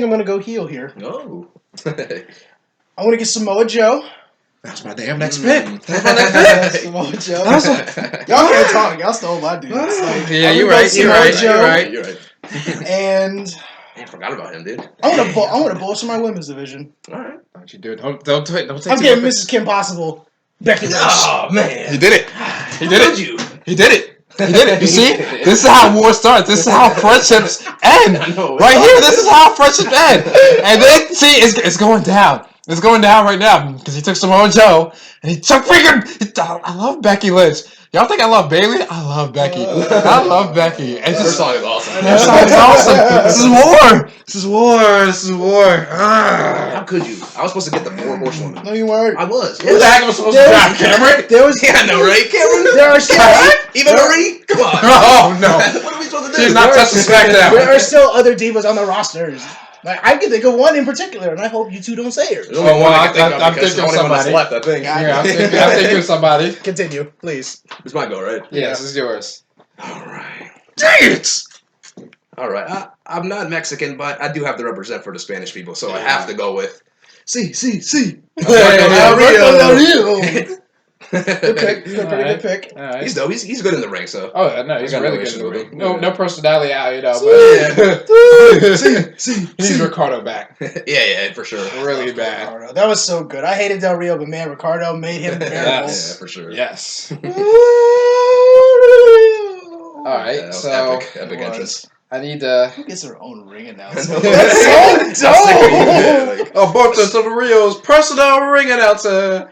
I'm gonna go heel here. Oh. I want to get Samoa Joe. That's my damn next pick. Samoa Joe. Y'all can't talk. Y'all stole my dude. Yeah, you're right. You're right. You're right. And I forgot about him, dude. I want to bolster my women's division. All right. Don't you do it. Don't take I'm too getting much- Mrs. Kim Possible. Becky Lynch. Oh, man. He did it. He did it. You. He did it. He did it. You see? This is how war starts. This is how friendships end. Right here. This is how friendships end. And then, see, it's going down. It's going down right now because he took Samoa Joe and he took freaking. I love Becky Lynch. Y'all think I love Bailey? I love Becky. I love Becky. And Her song is awesome. Her song is awesome. This is war. This is war. This is war. How could you? I was supposed to get the 4 horsewomen. No, you weren't. I was. Who the heck am I supposed to drive, Cameron? There was. Yeah, I know, right, Cameron? There are still. Eva Marie? Come on. Oh, no. What are we supposed to do? She's not touching SmackDown. There are still other divas on the rosters. Like I can think of one in particular, and I hope you two don't say her. There's only one I can think of I'm because thinking it's the only one that's somebody. left, I think. Yeah, I'm thinking of somebody. Continue, please. It's my go, right? Yes, it's yours. All right. Dang it! All right. I'm not Mexican, but I do have to represent for the Spanish people, so I have to go with C. Good pick. Good Alright. pick. All right. He's dope. He's good in the ring, so. Oh no, he's I got really no good issue in the with ring. him. No, Yeah. no personality out, but he needs Ricardo back. Yeah, for sure. Really bad. Ricardo. That was so good. I hated Del Rio, but man, Ricardo made him bearable. Yes. Yeah, for sure. Yes. All All right, Yeah, that was so epic entrance. I need to. Who gets their own ring I announcer? know. That's so Yeah, dope. Alberto Del Rio's personal ring announcer,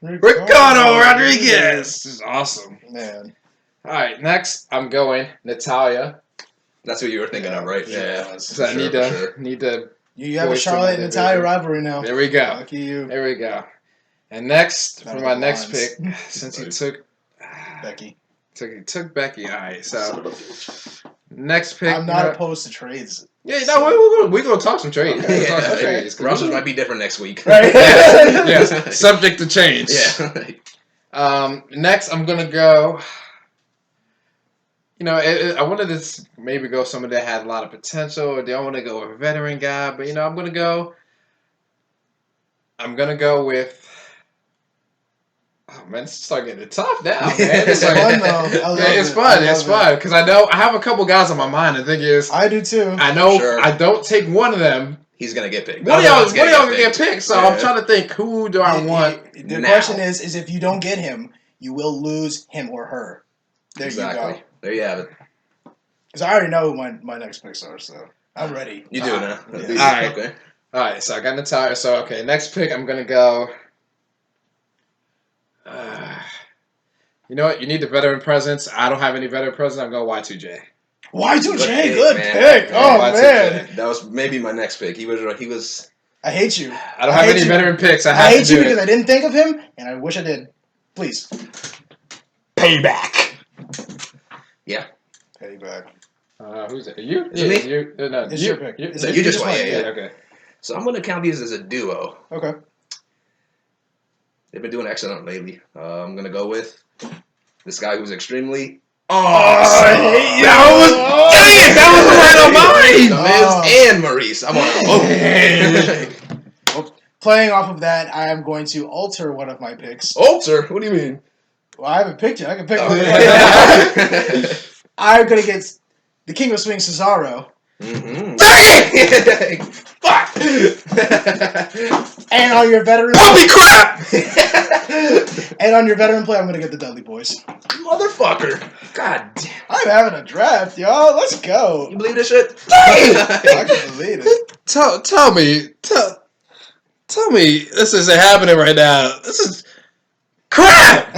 Ricardo Rodriguez. This is awesome. Man. All right, next I'm going Natalia. That's what you were thinking of, right? Yeah. So I need to. You have a Voice Charlotte of and the Natalia division. rivalry now. There we go. Lucky you, There we go. And next Battle for my of the next Lines. pick, since he took Becky. took Becky. All right, so next pick. I'm not opposed to trades. Yeah, no, we're gonna talk some trades. Okay. We're gonna talk some Okay. trades, 'cause Rosters we- might be different next week. Right? yes, subject to change. Yeah. Next, I'm gonna go. I wanted to maybe go someone that had a lot of potential, or do I want to go with a veteran guy? But I'm gonna go. I'm gonna go with. Oh man, it's starting getting tough now, man. It's like- fun though. I love it's it. fun. I It's love fun because I know I have a couple guys on my mind. The thing is, I do too. I know Sure. I don't take one of them. He's gonna get picked. One of y'all gonna picked. get picked. So Yeah. I'm trying to think who do I want. The now. question is if you don't get him, you will lose him or her. There Exactly. you go. There you have it. Because I already know who my next picks are, so I'm ready. You do now. Yeah. Do you? Alright. Okay. All right, so I got Natalia. So okay, next pick I'm gonna go. You know what? You need the veteran presence. I don't have any veteran presence. I'm going Y2J. Y2J, good man. pick. Oh Y2J. man, That was maybe my next pick. He was. I hate you. I don't I have hate any you. veteran picks. I I have hate to you do because it. I didn't think of him, and I wish I did. Please, Payback. payback. Who's it? You? Is it me? You? No, It's you, your pick. You, It's No, a- you just went, went, yeah. Okay. So I'm gonna count these as a duo. Okay. They've been doing excellent lately. I'm gonna go with this guy who's extremely I hate you. That was right on mine. The Miz and Maurice. I'm on. Well, playing off of that, I am going to alter one of my picks. Alter? What do you mean? Well, I haven't picked it. I can pick one. Okay. I'm going to get the King of Swing, Cesaro. Mm-hmm. Fuck! And on your veteran crap! And on your veteran play, I'm going to get the Dudley Boys. Motherfucker. God damn. I'm having a draft, y'all. Let's go. You believe this shit? I can believe it. Tell me this isn't happening right now. This is crap!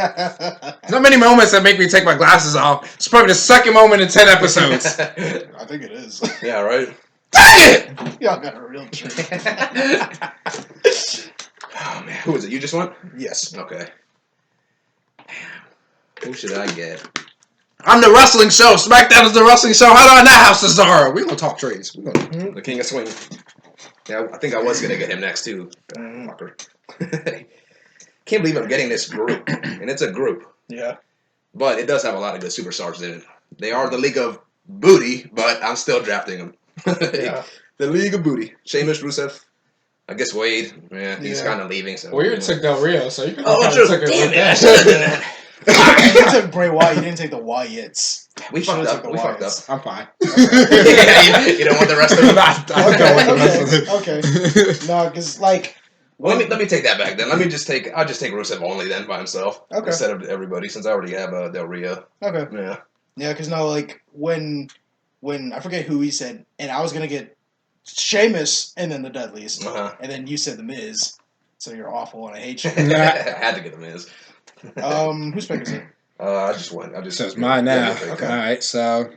There's not many moments that make me take my glasses off. It's probably the second moment in 10 episodes. I think it is. Yeah, right? Dang it! Y'all got a real treat. Oh, man. Who is it? You just went? Yes. Okay. Who should I get? I'm the wrestling show. SmackDown is the wrestling show. How do I not have Cesaro? We gonna talk trades. The King of Swing. Yeah, I think I was going to get him next, too. Fucker. Can't believe I'm getting this group. And it's a group. Yeah. But it does have a lot of good superstars in it. They are the League of Booty, but I'm still drafting them. Yeah. The League of Booty. Sheamus, Rusev. I guess Wade. Yeah, he's kind of leaving. So Well, you took Del Rio, so you can true. take it Damn with it. I that. should have done that. You took Bray Wyatt. You didn't take the Wyatts. We fucked up. the We fucked up. Wyatts. I'm fine. Yeah, you don't want the rest of them? I'll go with the rest of it. Okay. No, because, like... Well, let me take that back then. I'll just take Rusev only then by himself. Okay. Instead of everybody, since I already have Del Rio. Okay. Yeah. Yeah, because, no, like, when... I forget who he said, and I was going to get Sheamus and then the Dudleys. Uh-huh. And then you said The Miz. So you're awful and I hate you. I had to get the Miz. Whose pick is it? I just went. I just. So it's mine now. Okay. All right, so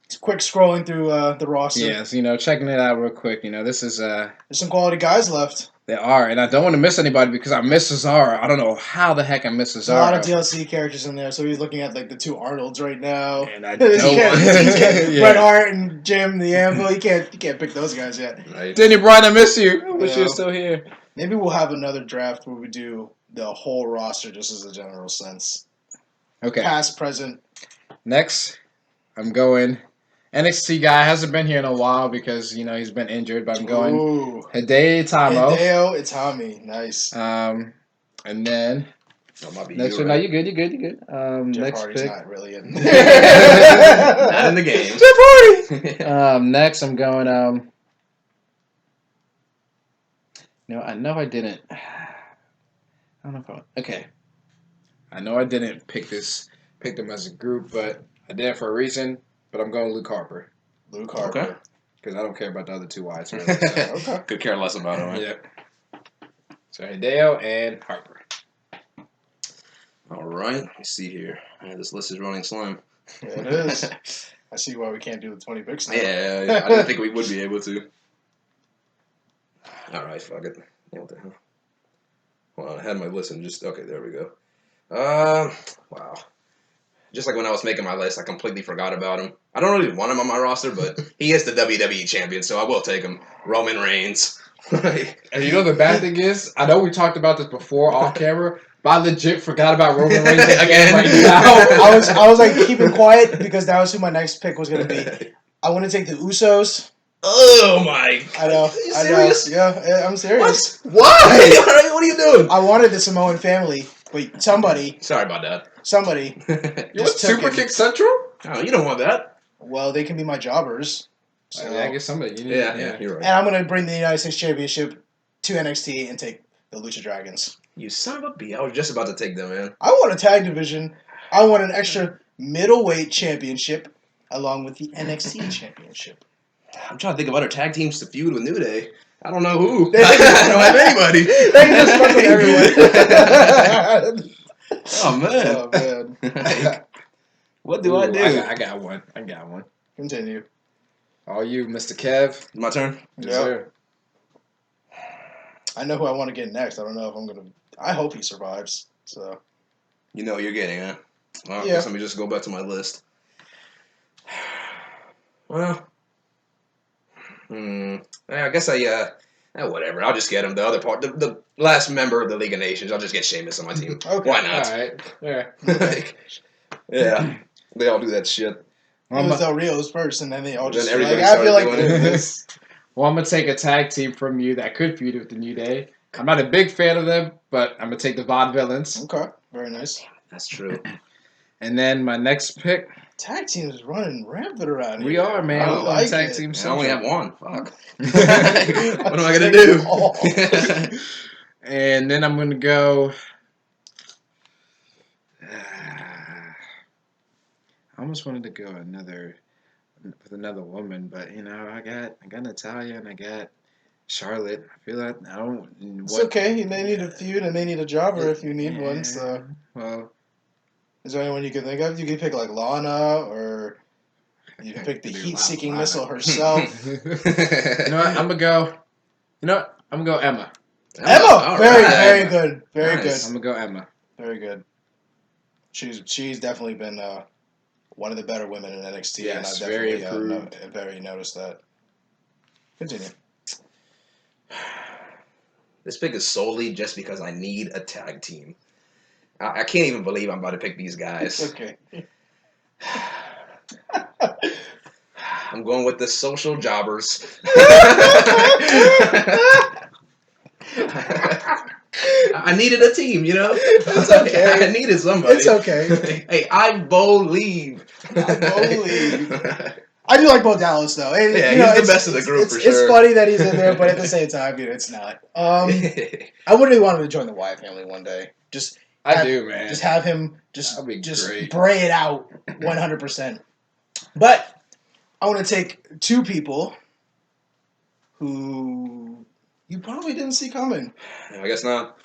It's quick scrolling through the roster. yes, checking it out real quick. This is There's some quality guys left. they are, and I don't want to miss anybody because I miss Cesaro. I don't know how the heck I miss There's a lot of Cesaro. DLC characters in there, so he's looking at like the two Arnolds right now. And I He don't. can't- Yeah. Bret Hart and Jim the Anvil. You can't pick those guys yet. Right. Danny Bryan, I miss you. I wish you Yeah. were still here. Maybe we'll have another draft where we do the whole roster just as a general sense. Okay. Past, present. Next, I'm going. NXT guy hasn't been here in a while because he's been injured, but I'm going Ooh. Hideo Itami. Hideo Itami. Nice. And then That might be next you, one. No, right? you're good. You're good. Jeff Next Hardy's pick. not really in. Not in the game. Jeff Hardy. Next, I'm going. No, I know I didn't. I don't know if okay. I know I didn't pick them as a group, but I did it for a reason. But I'm going Luke Harper Luke Harper. Okay. because I don't care about the other two wides. Really, so. Okay. Could care less about him. Right? Yep. So Hideo and Harper. All right. Let me see here. Yeah, this list is running slim. Yeah, it is. I see why we can't do the 20 picks now. Yeah, I didn't think we would be able to. All right, fuck it. Yeah, what the hell? Well, I had my list and just okay. There we go. Wow. Just like when I was making my list, I completely forgot about him. I don't really want him on my roster, but he is the WWE champion, so I will take him. Roman Reigns. And you know the bad thing is, I know we talked about this before off camera, but I legit forgot about Roman Reigns again right now. I was like keeping quiet because that was who my next pick was going to be. I want to take the Usos. Oh my! I know. Are you I serious? know. Yeah, I'm serious. What? Why? What are you doing? I wanted the Samoan family, but somebody Sorry about that. You want just took Super him. Kick Central? Oh, you don't want that. Well, they can be my jobbers. So. I guess somebody. You need, Yeah, you're right. And I'm going to bring the United States Championship to NXT and take the Lucha Dragons. You son of a b! I was just about to take them, man. I want a tag division. I want an extra middleweight championship along with the NXT championship. I'm trying to think of other tag teams to feud with New Day. I don't know who. They- I don't have anybody. They can just fuck with everyone. Oh man. Oh, man. Like, what do I Ooh, do? I got one. Continue. All you, Mr. Kev. My turn. Yes, Yep. sir. I know who I want to get next. I don't know if I'm going to... I hope he survives. So, You know what you're getting, huh? Well, I Yeah. guess let me just go back to my list. Well, I guess whatever. I'll just get him. The other part, the last member of the League of Nations. I'll just get Sheamus on my team. Okay. Why All not? right. Yeah. Like, Yeah, they all do that shit. It was Del Rio's first, and then they all Then just everybody like, I feel like started doing this. Well, I'm gonna take a tag team from you that could feud with the New Day. I'm not a big fan of them, but I'm gonna take the Vaudevillains. Okay, very nice. That's true. And then my next pick, Tag team is running rampant around here. we are, man. I We're going like tag it. team. I only have one. Fuck. What What am I gonna do? And then I'm gonna go. I almost wanted to go with another woman, but I got Natalia and I got Charlotte. I feel like I don't. It's okay. They need a feud and they need a jobber if you need one. So, well, is there anyone you can think of? You can pick like Lana, or you can pick the heat-seeking missile herself. you know what? I'm gonna go. You know what? I'm gonna go Emma. Emma, very good, very Nice. good. I'm gonna go Emma. Very good. She's definitely been one of the better women in NXT, Yes, and I've very definitely improved. very noticed that. Continue. This pick is solely just because I need a tag team. I can't even believe I'm about to pick these guys. Okay. I'm going with the social jobbers. I needed a team, It's okay. I needed somebody. It's okay. Hey, I believe. I believe. I do like Bo Dallas though. And, he's the best of the group for sure. It's funny that he's in there, but at the same time, it's not. I would really want him to join the Wyatt family one day. I do, man. Just have him That'd be great. bray it out 100%. But I want to take two people who you probably didn't see coming. I guess not.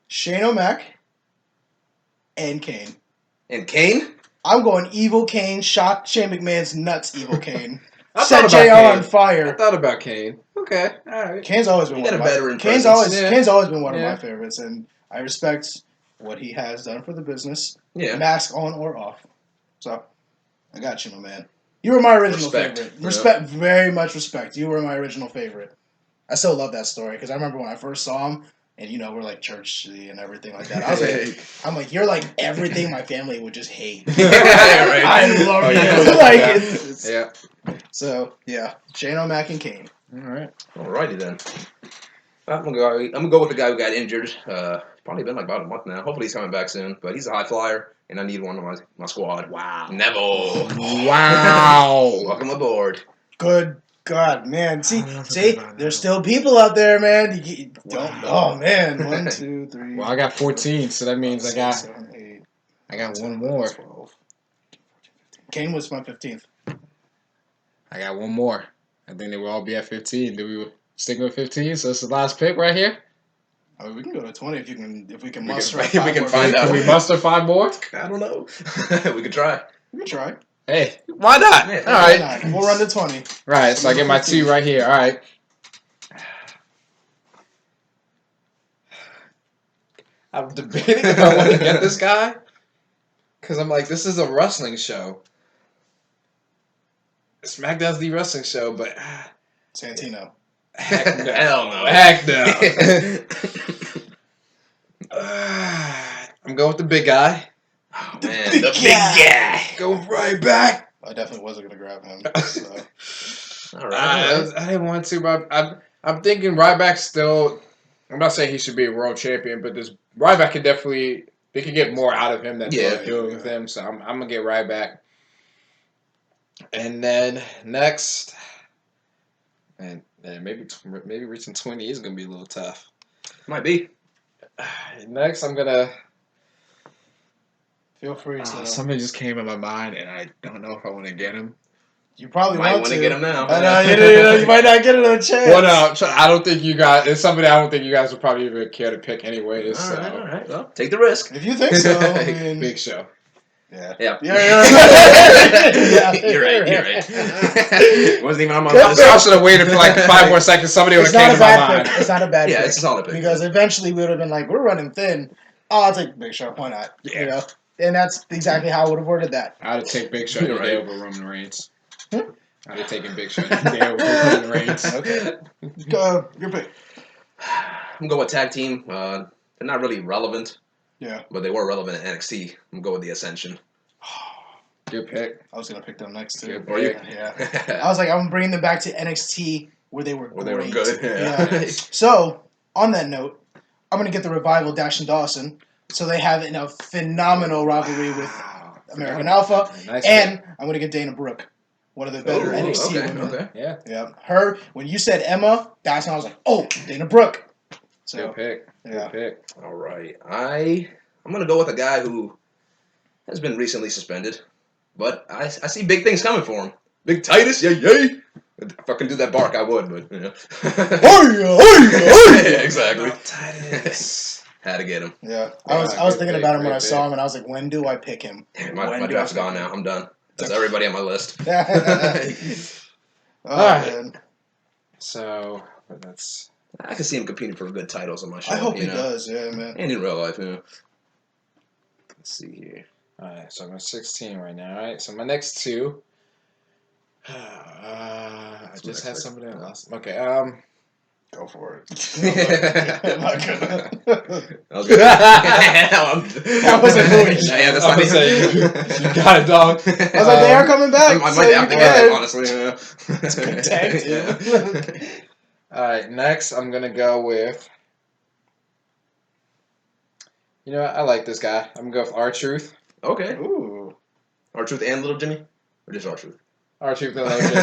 Shane O'Mac and Kane. And Kane? I'm going Evil Kane, shock Shane McMahon's nuts, Evil Kane. I Set thought about JR Kane. on fire. I thought about Kane. Okay, all right. Kane's always been You one got of a my veteran Kane's presence. always been one of Yeah. my favorites, and I respect what he has done for the business, Yeah. mask on or off. So I got you, my man. You were my original Respect. favorite. Yeah. Respect, very much respect. You were my original favorite. I still love that story because I remember when I first saw him, and we're like churchy and everything like that. I was like, you're like everything my family would just hate. Right. I love you. Yeah. Like Yeah. it's, Yeah. So yeah, Shane O'Mac and Kane. All right. Alrighty then. I'm gonna go with the guy who got injured. Probably been like about a month now. Hopefully he's coming back soon. But he's a high flyer, and I need one of my squad. Wow. Neville. Wow. Welcome aboard. Good God, man. I See, don't know something about there's that. still people out there, man. You don't. Wow. Oh man, 1, 2, 3. Well, I got 14, so that means 5, I got 6, 7, 8, I got 10, one 11, more. 12. Kane was my 15th. I got one more. I think they will all be at 15. Do we stick with 15? So it's the last pick right here. I mean, we can go to 20 if we can We muster. can- up 5 we can more find people. out. Can we muster 5 more? I don't know. We could try. We can try. Hey, why not? Yeah, All Why right. not? We'll run to 20. Right, so I get my 2 right here. All right. I'm debating if I want to get this guy. Because I'm like, this is a wrestling show. SmackDown's the wrestling show, but Santino. heck no. Hell no. Heck no. I'm going with the big guy. Oh, The man, big the big guy. Go right back. I definitely wasn't gonna grab him. So. All right. I didn't want to, but I'm thinking Ryback still. I'm not saying he should be a world champion, but this Ryback could definitely. They could get more out of him than they're doing with him. So I'm gonna get Ryback. And then next, and maybe reaching 20 is gonna be a little tough. Might be. Next, I'm gonna. Feel free to. Something just came in my mind, and I don't know if I want to get him. You probably Might want want to to get him now. I know, you might not get another chance. Well, no, I don't think you guys. It's somebody I don't think you guys would probably even care to pick anyways. All So. right. Well, take the risk. If you think so, I mean, Big Show. yeah. Yeah. Yeah. You're right. Wasn't even on my I list. should have waited for like 5 more seconds. Somebody would It's have not came a to my bad mind. pick. It's not a bad Yeah, pick. it's a solid pick. Because eventually we would have been like, we're running thin. Oh, I'll take Big Show. Why not? Yeah. And that's exactly how I would have worded that. I would have taken Big Show any You're day right. over Roman Reigns. Hmm? I would have taken Big Show any day over Roman Reigns. Okay. Your pick. I'm going with tag team. They're not really relevant, Yeah. but they were relevant in NXT. I'm going with the Ascension. Good pick. I was gonna pick them next too. Good Were you? Yeah. I was like, I'm bringing them back to NXT where they were Well, great. they were good. Yeah. So on that note, I'm gonna get the Revival, Dash and Dawson. So they have a phenomenal rivalry with American Alpha, Nice and I'm gonna get Dana Brooke, one of the better Ooh, NXT okay, women. okay. Yeah. Yeah, her. When you said Emma, that's when I was like, oh, Dana Brooke. So Good pick. yeah. Good pick. All right. I'm gonna go with a guy who has been recently suspended, but I see big things coming for him. Big Titus, yay! If I can do that bark, I would, but you know. Yeah, exactly. Titus. Had to get him. Yeah, I was thinking about him when I great saw him, and I was like, when do I pick him? My draft's gone now. I'm done. That's everybody on my list. Oh, Alright. man. So that's. I can see him competing for good titles on my show. I hope you he know? does, yeah, man. And in real life, you know. Let's see here. All right, so I'm at 16 right now. All right, so my next two. I just had somebody else. Okay. Go for it. I'm not gonna. I wasn't moving. Yeah, that's I'm not gonna say, you got it, dog. I was like, they are coming back. I so might have to you get can. it, honestly. Yeah. It's a good tag team. All right, next I'm gonna go with. You know what? I like this guy. I'm gonna go with R-Truth. Okay. Ooh. R-Truth and Little Jimmy? Or just R-Truth? R-Truth and Little Jimmy.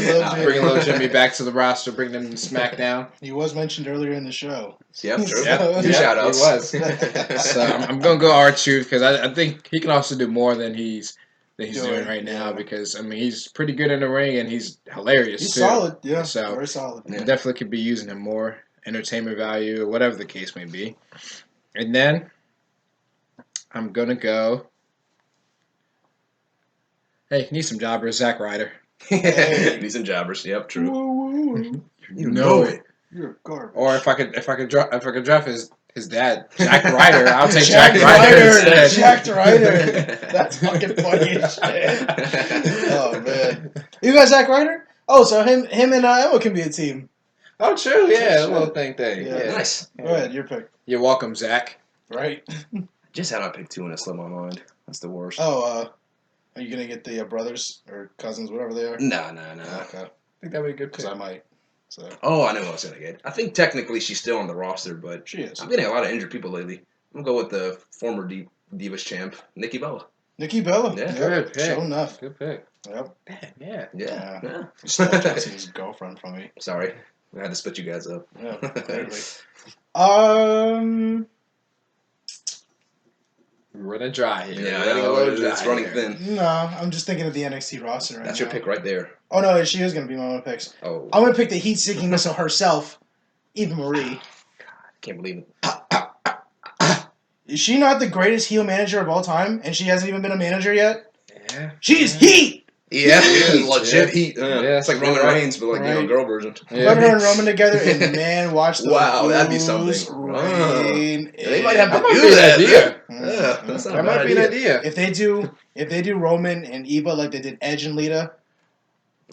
Little Jimmy. Bring Little Jimmy back to the roster. Bring them to SmackDown. He was mentioned earlier in the show. Yep, true. Yep, Two yep, shout outs. he was. So I'm gonna go R-Truth because I think he can also do more than he's doing right now. Yeah. Because I mean he's pretty good in the ring and he's hilarious He's too. solid, yeah. So very solid. we definitely could be using him more, entertainment value, whatever the case may be. And then I'm gonna go. Hey, need some jobbers, Zack Ryder. He's in jobbers. Yep, true. Woo. You know it. You're garbage. Or if I could draft his dad, Jack Ryder, I'll take Jack Jack Ryder Ryder. instead. Jack Ryder. That's fucking funny as shit. Oh man, you got Zack Ryder? Oh, so him and Emma can be a team. Oh, true, yeah, Shit. a little thing. Yeah. Nice. Go ahead, your pick. You're welcome, Zach. Right. Just had I picked two and it slipped my mind. That's the worst. Oh, are you gonna get the brothers or cousins, whatever they are? No. Okay. I think that would be a good Because I might. So Oh, I know what I was going to get. I think technically she's still on the roster, but she is. I'm getting a lot of injured people lately. I'm going to go with the former Divas champ, Nikki Bella. Nikki Bella. Yeah. Yep. Good pick. Sure enough. Good pick. Yep. Yeah. Yeah. You stole Jesse's girlfriend from me. Sorry. I had to split you guys up. Yeah, clearly. We're running dry here. Yeah, We're running a little dry it's running here. thin. No, I'm just thinking of the NXT roster right That's now. your pick right there. Oh no, she is gonna be one of my picks. Oh, I'm gonna pick the heat-seeking missile herself, Eva Marie. can't believe it. Is she not the greatest heel manager of all time, and she hasn't even been a manager yet? Yeah. She's heat. Yeah, Heat, legit yeah. heat. Yeah, it's like Roman right. Reigns, but like Right. girl version. Put her and Roman together, and man, watch the Wow, that'd be something. reign. They might have to That might do be an that. idea. Yeah, that's not a That bad might be an idea. If they do Roman and Eva like they did Edge and Lita,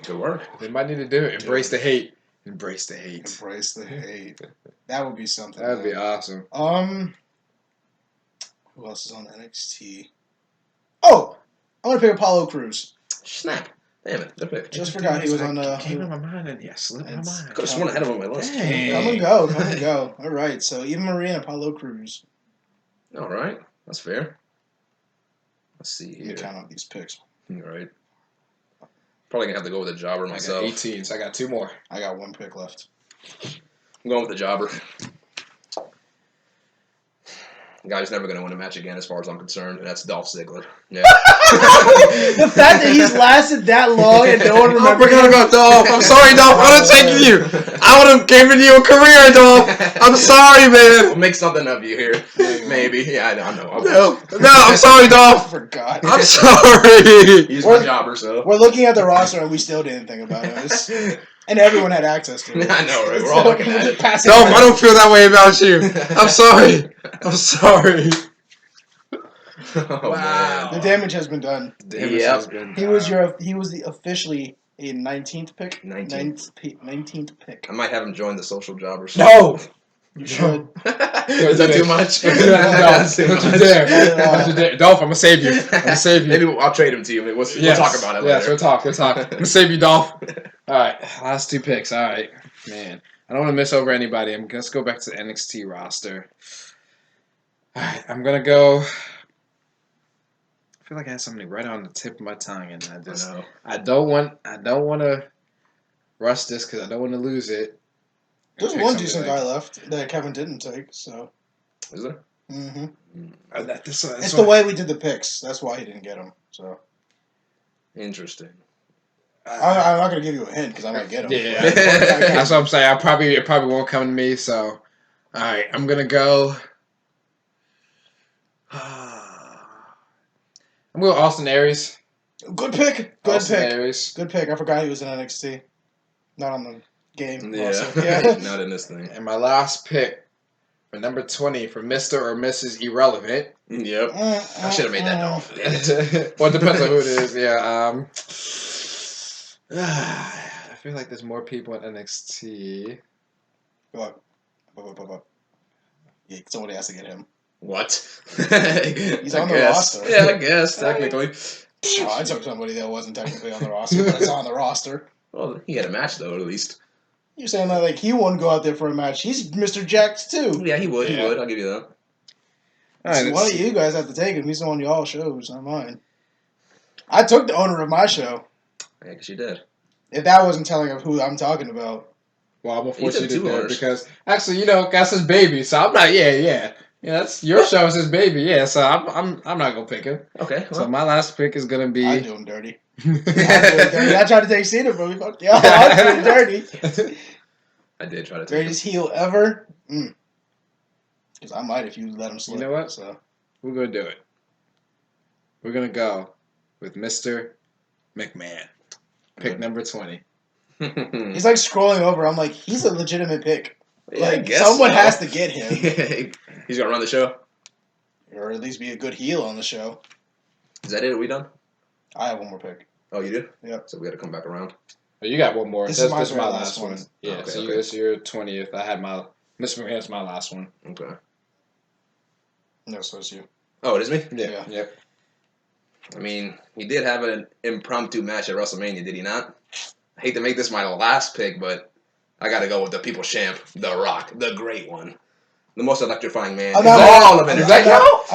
Good work. They might need to do it. Embrace the hate. Embrace the hate. embrace the hate. That would be something. That'd be awesome. Who else is on NXT? Oh, I'm gonna pick Apollo Crews. Snap. Damn it. Good pick. Just forgot he was on the. Came in my mind and slipped my It's- mind. Could have sworn I had him on my list. Dang. Come and go, come and go. All right, so Eva Marie and Apollo Crews. All right. That's fair. Let's see You here. count on these picks. All right. Probably going to have to go with a jobber I got myself. 18, so I got two more. I got one pick left. I'm going with the jobber. The guy's never going to win a match again, as far as I'm concerned, and that's Dolph Ziggler. Yeah. The fact that he's lasted that long and no one remembers. about Dolph. I'm sorry, Dolph. I would have taken you. I would have given you a career, Dolph. I'm sorry, We'll man. make something of you here. Maybe. Yeah, I know. No, I'm sorry, I Dolph. forgot. I'm sorry. He's my jobber, so. We're looking at the roster and we still didn't think about it. And everyone had access to it. I know, right? We're all looking at it. Passing Dolph, by. I don't feel that way about you. I'm sorry. I'm sorry. Oh, Wow. The damage has been done. Yep. He was the officially a 19th pick. 19th. 19th pick. I might have him join the social jobbers. No. You should. Is that too much? Don't you dare. Dolph, I'm going to save you. Maybe I'll trade him to you. We'll talk about it later. Yes, we'll talk. I'm going to save you, Dolph. All right, last 2 picks. All right, man. I don't want to miss over anybody. Let's go back to the NXT roster. All right, I'm going to go... I feel like I had something right on the tip of my tongue, and I don't want to rush this because I don't want to lose it. There's one decent guy left that Kevin didn't take, so. Is there? Mm-hmm. It's the way we did the picks. That's why he didn't get him. So. Interesting. I'm not gonna give you a hint because I might get him. Yeah, that's what I'm saying. It probably won't come to me. So, all right, I'm gonna go. I'm going Austin Aries. Good pick. Aries. Good pick. I forgot he was in NXT. Not on the game. Yeah. Also. Yeah. Not in this thing. And my last pick for number 20 for Mr. or Mrs. Irrelevant. Yep. I should have made that Dolph. Well, it depends on who it is. Yeah. I feel like there's more people in NXT. Go up. Yeah, somebody has to get him. What? He's on the roster. Yeah, I guess, technically. I took somebody that wasn't technically on the roster, but it's on the roster. Well, he had a match, though, at least. You're saying that like he wouldn't go out there for a match. He's Mr. Jacked, too. Yeah, he would. I'll give you that. All right, one of you guys have to take him. He's the one y'all shows, not mine. I took the owner of my show. Yeah, because you did. If that wasn't telling of who I'm talking about. Well, I'm going to force you to do it because, actually, that's his baby, so I'm not, yeah, that's your show is his baby, yeah, so I'm not going to pick him. Okay. Well. So my last pick is going to be... I do him dirty. I tried to take Cena, but we fucked y'all. I do him dirty. I did try to take Greatest heel ever? Because I might if you let him slip. You know what? So. We're going to do it. We're going to go with Mr. McMahon. Pick number 20. He's like scrolling over. I'm like, he's a legitimate pick. Yeah, like someone has to get him. He's gonna run the show, or at least be a good heel on the show. Is that it? Are we done? I have one more pick. Oh, you do? Yep. So we got to come back around. Oh, you got one more. This is my last one. Yeah. Okay, so this is your 20th. I had my Mr. McMahon's my last one. Okay. No, so it's you. Oh, it is me? Yeah. Yep. I mean, he did have an impromptu match at WrestleMania, did he not? I hate to make this my last pick, but I got to go with the People's Champ, The Rock, the great one. The most electrifying man. Does that count?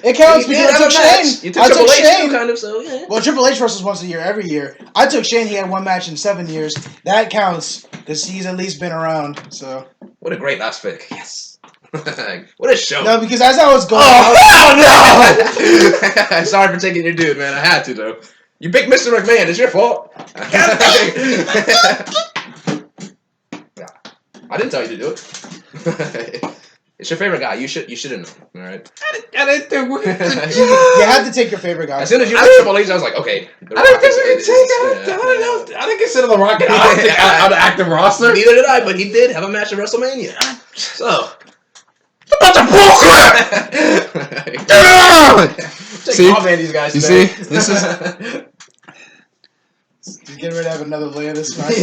It counts because I took Shane. You took Triple H too, kind of, so yeah. Well, Triple H wrestles once a year, every year. I took Shane. He had one match in 7 years. That counts because he's at least been around. So. What a great last pick. Yes. What a show. No, because as I was going... Oh, hell no! Sorry for taking your dude, man. I had to, though. You picked Mr. McMahon. It's your fault. I didn't tell you to do it. It's your favorite guy. You should have known. All right. I didn't think you had to take your favorite guy. As soon as you said Triple H, I was like, okay. I didn't think we could take it. I didn't consider The Rock out of the active roster. Neither did I, but he did have a match at WrestleMania. So. It's a bunch of bullcrap. See, all these guys. You today. see, this is. Just get ready to have another layer this match.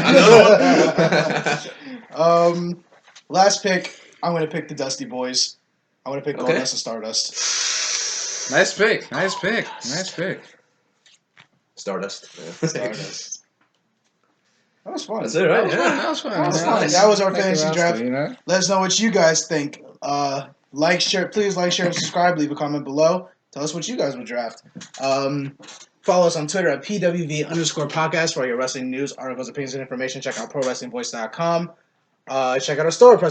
Another one. Last pick. I'm gonna pick the Dusty Boys. I'm gonna pick Goldust and Stardust. Nice pick. Stardust. Stardust. That was fun. That's it, right? That was fun. That was our fantasy draft. You know? Let us know what you guys think. Like, share, please like, share, and subscribe. Leave a comment below. Tell us what you guys would draft. Follow us on Twitter at PWV_podcast for all your wrestling news, articles, opinions, and information. Check out ProWrestlingVoice.com. Check out our store, Pro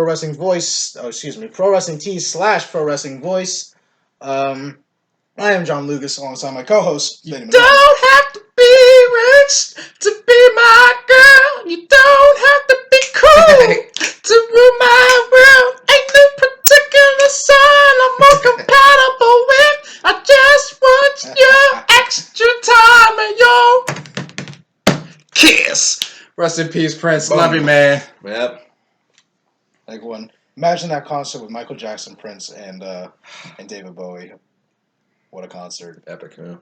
Wrestling Tees/ProWrestlingVoice. I am John Lucas alongside my co-host. You don't have to be rich to be my girl. You don't have to be cool to rule my world. Ain't no particular sign I'm more compatible with. I just want your extra time and your kiss. Rest in peace, Prince. Boom. Love you, man. Yep. Like one. Imagine that concert with Michael Jackson, Prince, and David Bowie. What a concert. Epic, man.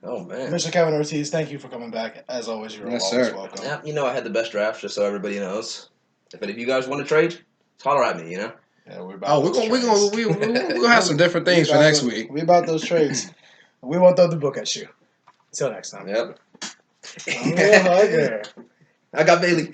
Oh, man. Mr. Kevin Ortiz, thank you for coming back. As always, you're always welcome. Yeah, I had the best draft, just so everybody knows. if any of you guys want to trade, holler at me. You know. Yeah, we're about Oh, those we're trades. gonna have some different things for next week. We about those trades. We won't throw the book at you. Until next time. Yep. I'm a little hugger. I got Bailey.